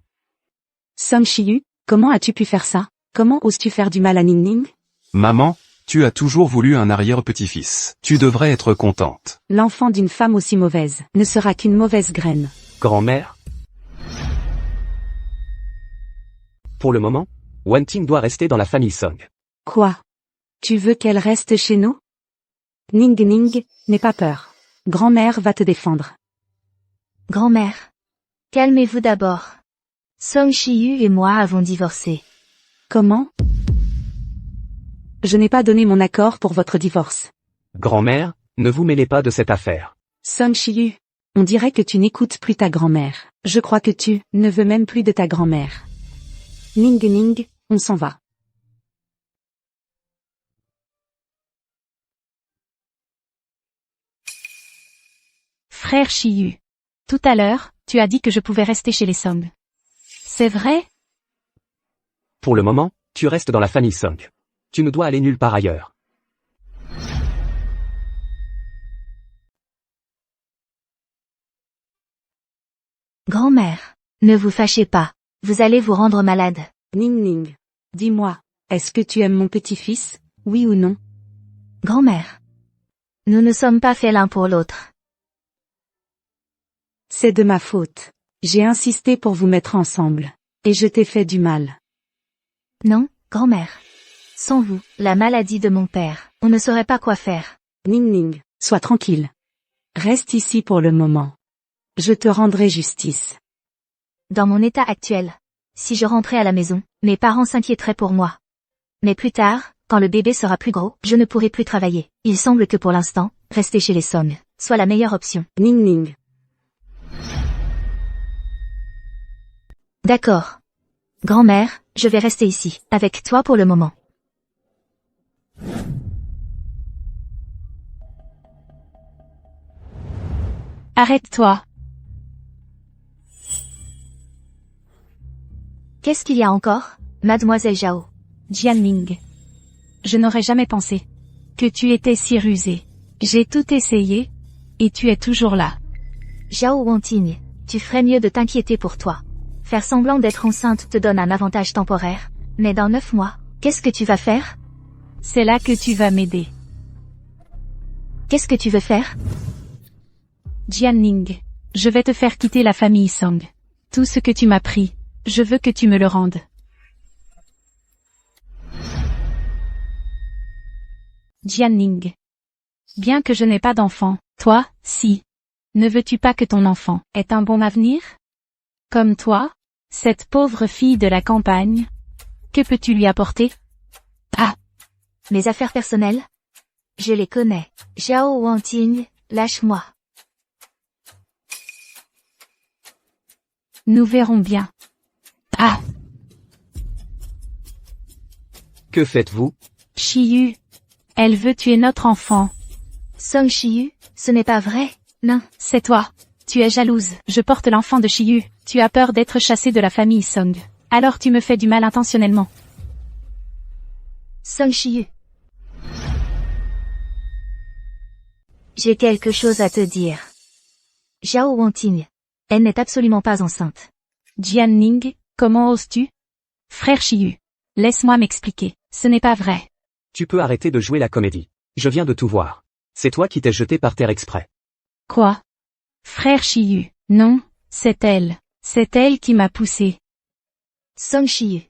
D: Song Shiyu, comment as-tu pu faire ça? Comment oses-tu faire du mal à Ningning?
E: Maman, tu as toujours voulu un arrière-petit-fils. Tu devrais être contente.
D: L'enfant d'une femme aussi mauvaise ne sera qu'une mauvaise graine.
B: Grand-mère? Pour le moment, Wanting doit rester dans la famille Song.
D: Quoi? Tu veux qu'elle reste chez nous? Ning, n'aie pas peur. Grand-mère va te défendre.
C: Grand-mère, calmez-vous d'abord. Song Shiyu et moi avons divorcé.
D: Comment? Je n'ai pas donné mon accord pour votre divorce.
B: Grand-mère, ne vous mêlez pas de cette affaire.
D: Song Shiyu, on dirait que tu n'écoutes plus ta grand-mère. Je crois que tu ne veux même plus de ta grand-mère. Ning, on s'en va.
A: Frère Chiyu. Tout à l'heure, tu as dit que je pouvais rester chez les Song. C'est vrai?
B: Pour le moment, tu restes dans la famille Song. Tu ne dois aller nulle part ailleurs.
C: Grand-mère, ne vous fâchez pas. Vous allez vous rendre malade.
D: Ning, dis-moi, est-ce que tu aimes mon petit-fils, oui ou non?
C: Grand-mère, nous ne sommes pas faits l'un pour l'autre.
D: C'est de ma faute. J'ai insisté pour vous mettre ensemble. Et je t'ai fait du mal.
C: Non, grand-mère. Sans vous, la maladie de mon père, on ne saurait pas quoi faire.
D: Ning, sois tranquille. Reste ici pour le moment. Je te rendrai justice.
C: Dans mon état actuel, si je rentrais à la maison, mes parents s'inquiéteraient pour moi. Mais plus tard, quand le bébé sera plus gros, je ne pourrai plus travailler. Il semble que pour l'instant, rester chez les Song soit la meilleure option.
D: Ning.
C: D'accord. Grand-mère, je vais rester ici, avec toi pour le moment.
A: Arrête-toi.
C: Qu'est-ce qu'il y a encore, mademoiselle Zhao?
A: Jianning. Je n'aurais jamais pensé que tu étais si rusée. J'ai tout essayé, et tu es toujours là.
C: Zhao Wanting, tu ferais mieux de t'inquiéter pour toi. Faire semblant d'être enceinte te donne un avantage temporaire, mais dans 9 mois, qu'est-ce que tu vas faire?
A: C'est là que tu vas m'aider.
C: Qu'est-ce que tu veux faire?
A: Jianning. Je vais te faire quitter la famille Song. Tout ce que tu m'as pris, je veux que tu me le rendes. Jianning. Bien que je n'ai pas d'enfant, toi, si. Ne veux-tu pas que ton enfant ait un bon avenir? Comme toi, cette pauvre fille de la campagne. Que peux-tu lui apporter? Ah,
C: Mes affaires personnelles? Je les connais. Zhao Wanting, lâche-moi.
A: nous verrons bien. Ah,
B: Que faites-vous?
A: Shiyu. Elle veut tuer notre enfant.
C: Song Shiyu, ce n'est pas vrai, non.
A: C'est toi. Tu es jalouse. Je porte l'enfant de Shiyu. Tu as peur d'être chassé de la famille Song. Alors tu me fais du mal intentionnellement.
C: Song Shiyu. J'ai quelque chose à te dire. Zhao Wanting. Elle n'est absolument pas enceinte.
A: Jianning, comment oses-tu? Frère Shiyu. Laisse-moi m'expliquer. Ce n'est pas vrai.
B: Tu peux arrêter de jouer la comédie. Je viens de tout voir. C'est toi qui t'es jeté par terre exprès.
A: Quoi? Frère Shiyu. Non, c'est elle. C'est elle qui m'a poussé.
C: Song Shiyu.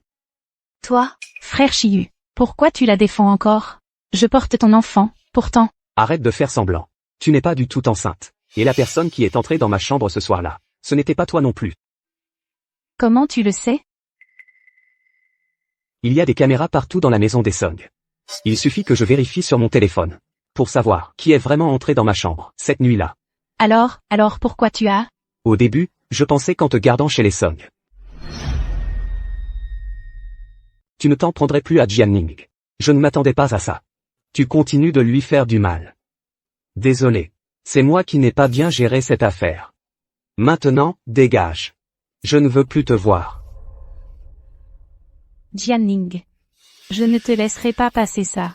C: Toi?
A: Frère Shiyu. Pourquoi tu la défends encore? Je porte ton enfant, pourtant.
B: Arrête de faire semblant. Tu n'es pas du tout enceinte. Et la personne qui est entrée dans ma chambre ce soir-là, ce n'était pas toi non plus.
A: Comment tu le sais?
B: Il y a des caméras partout dans la maison des Song. Il suffit que je vérifie sur mon téléphone. Pour savoir qui est vraiment entré dans ma chambre, cette nuit-là.
A: Alors pourquoi tu as?
B: Au début, je pensais qu'en te gardant chez les Song, tu ne t'en prendrais plus à Jianning. Je ne m'attendais pas à ça. Tu continues de lui faire du mal. Désolé. C'est moi qui n'ai pas bien géré cette affaire. Maintenant, dégage. Je ne veux plus te voir.
A: Jianning. Je ne te laisserai pas passer ça.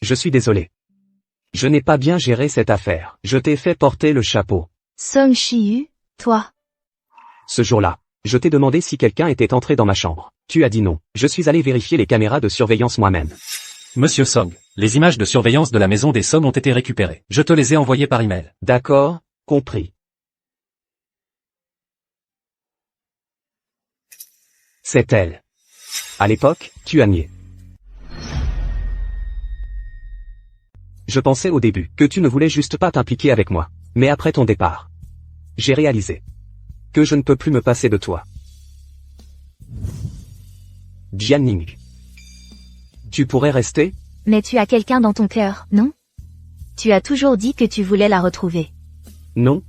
B: Je suis désolé. Je n'ai pas bien géré cette affaire. Je t'ai fait porter le chapeau.
C: Song Shiyu, toi?
B: Ce jour-là, je t'ai demandé si quelqu'un était entré dans ma chambre. Tu as dit non. Je suis allé vérifier les caméras de surveillance moi-même.
F: Monsieur Song, les images de surveillance de la maison des Song ont été récupérées. Je te les ai envoyées par email.
B: D'accord, compris. C'est elle. À l'époque, tu as nié. Je pensais au début que tu ne voulais juste pas t'impliquer avec moi. Mais après ton départ, j'ai réalisé que je ne peux plus me passer de toi. Jianning. Tu pourrais rester?
C: Mais tu as quelqu'un dans ton cœur, non? Tu as toujours dit que tu voulais la retrouver.
B: Non.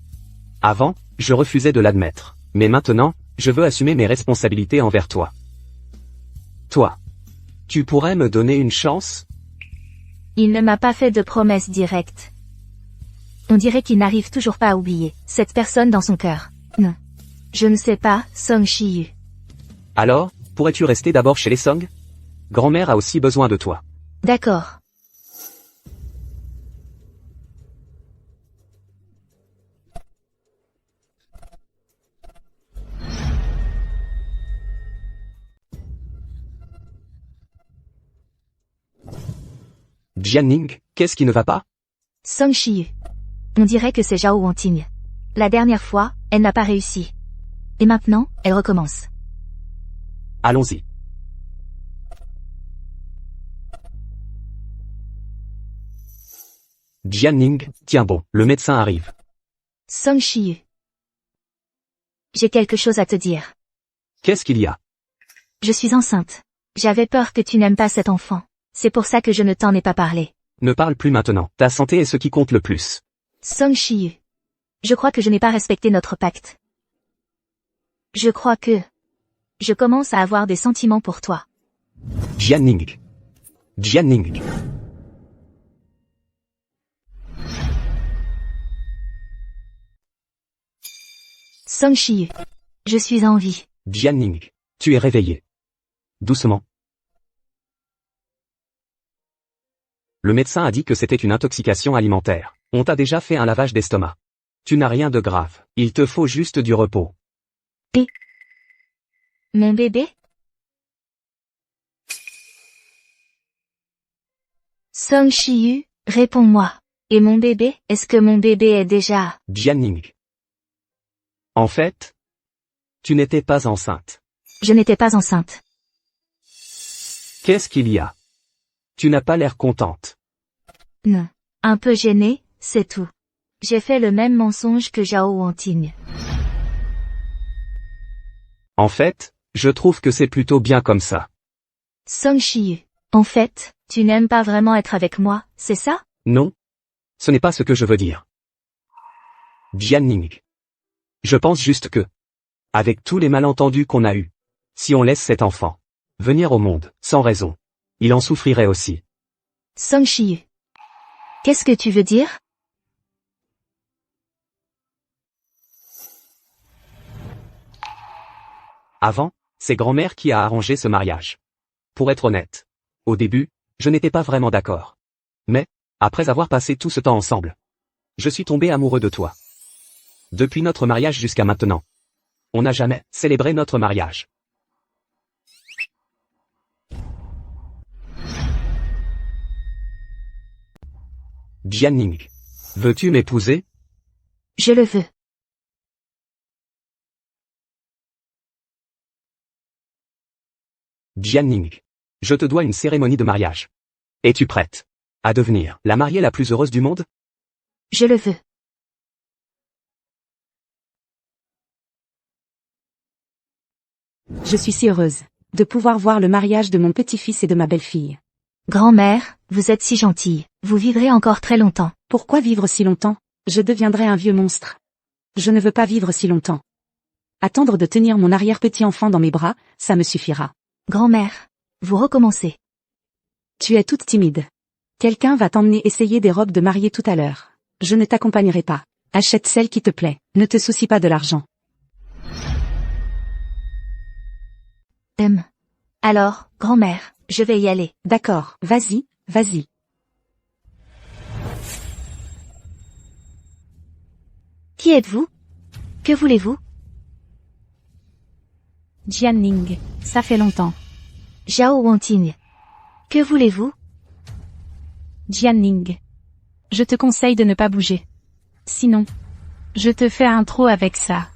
B: Avant, je refusais de l'admettre. Mais maintenant, je veux assumer mes responsabilités envers toi. Toi. Tu pourrais me donner une chance?
C: Il ne m'a pas fait de promesse directe. On dirait qu'il n'arrive toujours pas à oublier cette personne dans son cœur. Non. Je ne sais pas, Song Shiyu.
B: Alors, pourrais-tu rester d'abord chez les Song? Grand-mère a aussi besoin de toi.
C: D'accord.
B: Jianning, qu'est-ce qui ne va pas?
C: Song Shiyu. On dirait que c'est Zhao Wanting. La dernière fois, elle n'a pas réussi. Et maintenant, elle recommence.
B: Allons-y. Jianning, tiens bon, le médecin arrive.
C: Song Shiyu. J'ai quelque chose à te dire.
B: Qu'est-ce qu'il y a?
C: Je suis enceinte. J'avais peur que tu n'aimes pas cet enfant. C'est pour ça que je ne t'en ai pas parlé.
B: Ne parle plus maintenant, ta santé est ce qui compte le plus.
C: Song Shiyu. Je crois que je n'ai pas respecté notre pacte. Je crois que... Je commence à avoir des sentiments pour toi.
B: Jianning. Jianning.
C: Song Shiyu. Je suis en vie.
B: Jianning. Tu es réveillé. Doucement. Le médecin a dit que c'était une intoxication alimentaire. On t'a déjà fait un lavage d'estomac. Tu n'as rien de grave. Il te faut juste du repos.
C: Mon bébé? Song Shiyu, réponds-moi. Et mon bébé, est-ce que mon bébé est déjà...
B: Jianning. En fait, tu n'étais pas enceinte.
C: Je n'étais pas enceinte.
B: Qu'est-ce qu'il y a? Tu n'as pas l'air contente.
C: Non. Un peu gênée, c'est tout. J'ai fait le même mensonge que Zhao Wanting.
B: En fait, je trouve que c'est plutôt bien comme ça.
C: Song Shiyu. En fait, tu n'aimes pas vraiment être avec moi, c'est ça?
B: Non? Ce n'est pas ce que je veux dire. Jianning. Je pense juste que, avec tous les malentendus qu'on a eus, si on laisse cet enfant venir au monde, sans raison, il en souffrirait aussi.
C: Song Shiyu. Qu'est-ce que tu veux dire?
B: Avant, c'est grand-mère qui a arrangé ce mariage. Pour être honnête, au début, je n'étais pas vraiment d'accord. Mais, après avoir passé tout ce temps ensemble, je suis tombé amoureux de toi. Depuis notre mariage jusqu'à maintenant, on n'a jamais célébré notre mariage. Jianning. Veux-tu m'épouser?
C: Je le veux.
B: Jianning. Je te dois une cérémonie de mariage. Es-tu prête à devenir la mariée la plus heureuse du monde?
C: Je le veux.
D: Je suis si heureuse de pouvoir voir le mariage de mon petit-fils et de ma belle-fille.
C: Grand-mère, vous êtes si gentille. Vous vivrez encore très longtemps.
D: Pourquoi vivre si longtemps? Je deviendrai un vieux monstre. Je ne veux pas vivre si longtemps. Attendre de tenir mon arrière-petit-enfant dans mes bras, ça me suffira.
C: Grand-mère, vous recommencez.
D: Tu es toute timide. Quelqu'un va t'emmener essayer des robes de mariée tout à l'heure. Je ne t'accompagnerai pas. Achète celle qui te plaît. Ne te soucie pas de l'argent.
C: Alors, grand-mère, je vais y aller.
D: D'accord, vas-y, vas-y.
C: Qui êtes-vous? Que voulez-vous?
A: Jianning, ça fait longtemps.
C: Zhao Wanting. Que voulez-vous?
A: Jianning. Je te conseille de ne pas bouger. Sinon, je te fais un trou avec ça.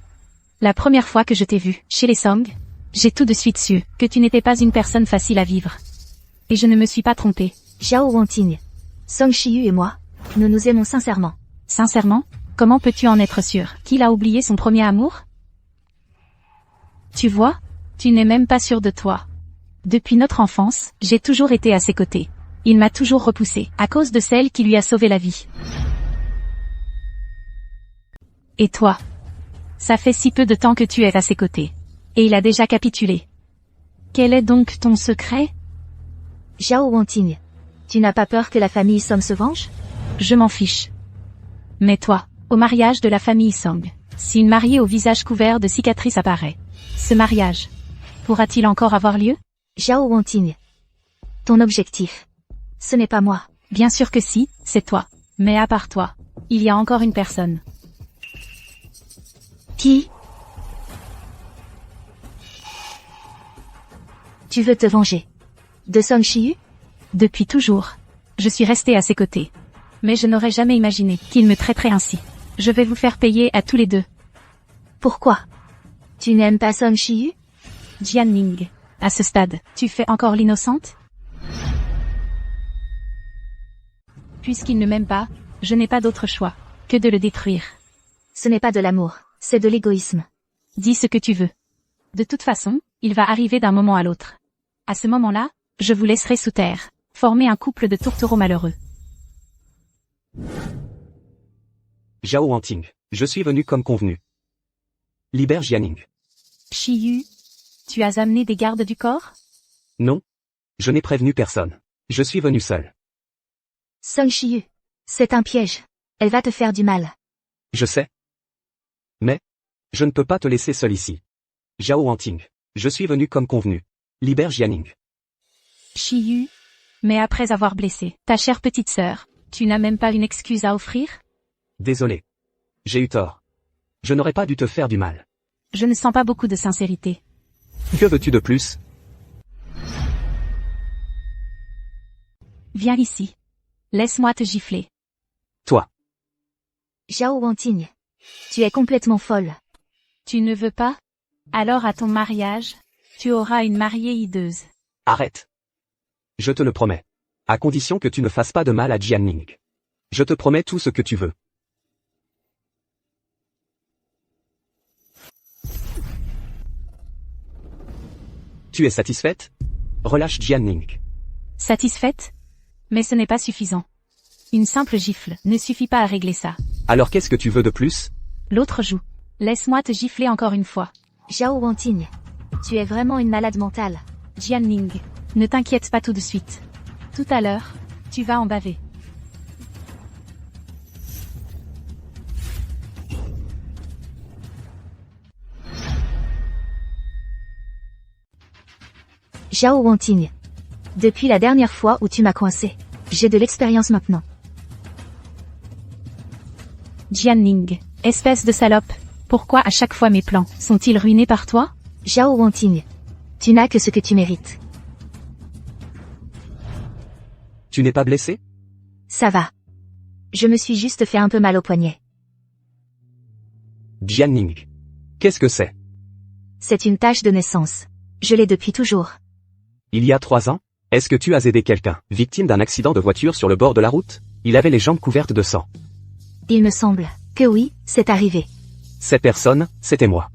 A: La première fois que je t'ai vu chez les Song, j'ai tout de suite su que tu n'étais pas une personne facile à vivre. Et je ne me suis pas trompée.
C: Zhao Wanting. Song Shiyu et moi, nous nous aimons sincèrement.
A: Sincèrement, comment peux-tu en être sûr qu'il a oublié son premier amour? Tu vois, tu n'es même pas sûr de toi. Depuis notre enfance, j'ai toujours été à ses côtés. Il m'a toujours repoussé, à cause de celle qui lui a sauvé la vie. Et toi? Ça fait si peu de temps que tu es à ses côtés. Et il a déjà capitulé. Quel est donc ton secret?
C: Zhao Wanting. Tu n'as pas peur que la famille Song se venge?
A: Je m'en fiche. Mais toi, au mariage de la famille Song, si une mariée au visage couvert de cicatrices apparaît, ce mariage pourra-t-il encore avoir lieu?
C: Zhao Wanting. Ton objectif. Ce n'est pas moi.
A: Bien sûr que si, c'est toi. Mais à part toi, il y a encore une personne.
C: Qui? Tu veux te venger? De Song Shiyu?
A: Depuis toujours. Je suis restée à ses côtés. Mais je n'aurais jamais imaginé qu'il me traiterait ainsi. Je vais vous faire payer à tous les deux.
C: Pourquoi? Tu n'aimes pas Song Shiyu?
A: Jianning, à ce stade, tu fais encore l'innocente? Puisqu'il ne m'aime pas, je n'ai pas d'autre choix que de le détruire.
C: Ce n'est pas de l'amour, c'est de l'égoïsme.
A: Dis ce que tu veux. De toute façon, il va arriver d'un moment à l'autre. À ce moment-là, je vous laisserai sous terre, former un couple de tourtereaux malheureux.
B: Zhao Wanting, je suis venu comme convenu. Libère Jianning.
A: Shiyu, tu as amené des gardes du corps?
B: Non. Je n'ai prévenu personne. Je suis venu seul.
C: Song Shiyu. C'est un piège. Elle va te faire du mal.
B: Je sais. Mais, je ne peux pas te laisser seul ici. Zhao Wanting, je suis venu comme convenu. Libère Jianning.
A: Shiyu, mais après avoir blessé ta chère petite sœur, tu n'as même pas une excuse à offrir?
B: Désolé. J'ai eu tort. Je n'aurais pas dû te faire du mal.
A: Je ne sens pas beaucoup de sincérité.
B: Que veux-tu de plus?
A: Viens ici. Laisse-moi te gifler.
B: Toi.
C: Zhao Wanting. Tu es complètement folle.
A: Tu ne veux pas? Alors à ton mariage, tu auras une mariée hideuse.
B: Arrête. Je te le promets. À condition que tu ne fasses pas de mal à Jianning. Je te promets tout ce que tu veux. Tu es satisfaite? Relâche Jianning.
A: Satisfaite? Mais ce n'est pas suffisant. Une simple gifle ne suffit pas à régler ça.
B: Alors qu'est-ce que tu veux de plus?
A: L'autre joue. Laisse-moi te gifler encore une fois.
C: Zhao Wanting. Tu es vraiment une malade mentale.
A: Jianning, ne t'inquiète pas tout de suite. Tout à l'heure, tu vas en baver.
C: Zhao Wanting. Depuis la dernière fois où tu m'as coincé, j'ai de l'expérience maintenant.
A: Jianning, espèce de salope. Pourquoi à chaque fois mes plans sont-ils ruinés par toi?
C: Zhao Wanting. Tu n'as que ce que tu mérites.
B: Tu n'es pas blessé?
C: Ça va. Je me suis juste fait un peu mal au poignet.
B: Jianning. Qu'est-ce que c'est?
C: C'est une tache de naissance. Je l'ai depuis toujours.
B: Il y a 3 ans? Est-ce que tu as aidé quelqu'un, victime d'un accident de voiture sur le bord de la route? Il avait les jambes couvertes de sang.
C: Il me semble que oui, c'est arrivé.
B: Cette personne, c'était moi.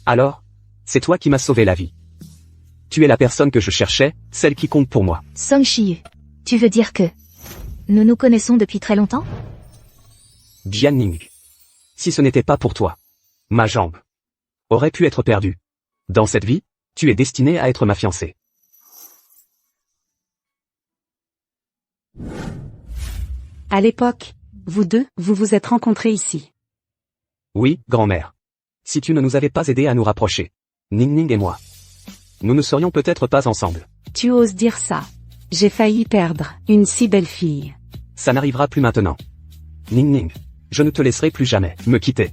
B: Alors? C'est toi qui m'as sauvé la vie. Tu es la personne que je cherchais, celle qui compte pour moi.
C: Song Shiyu. Tu veux dire que nous nous connaissons depuis très longtemps?
B: Jianning. Si ce n'était pas pour toi, ma jambe aurait pu être perdue. Dans cette vie, tu es destinée à être ma fiancée.
D: À l'époque, vous deux, vous vous êtes rencontrés ici.
B: Oui, grand-mère. Si tu ne nous avais pas aidés à nous rapprocher, Ning et moi, nous ne serions peut-être pas ensemble.
D: Tu oses dire ça. J'ai failli perdre une si belle fille.
B: Ça n'arrivera plus maintenant. Ning, je ne te laisserai plus jamais me quitter.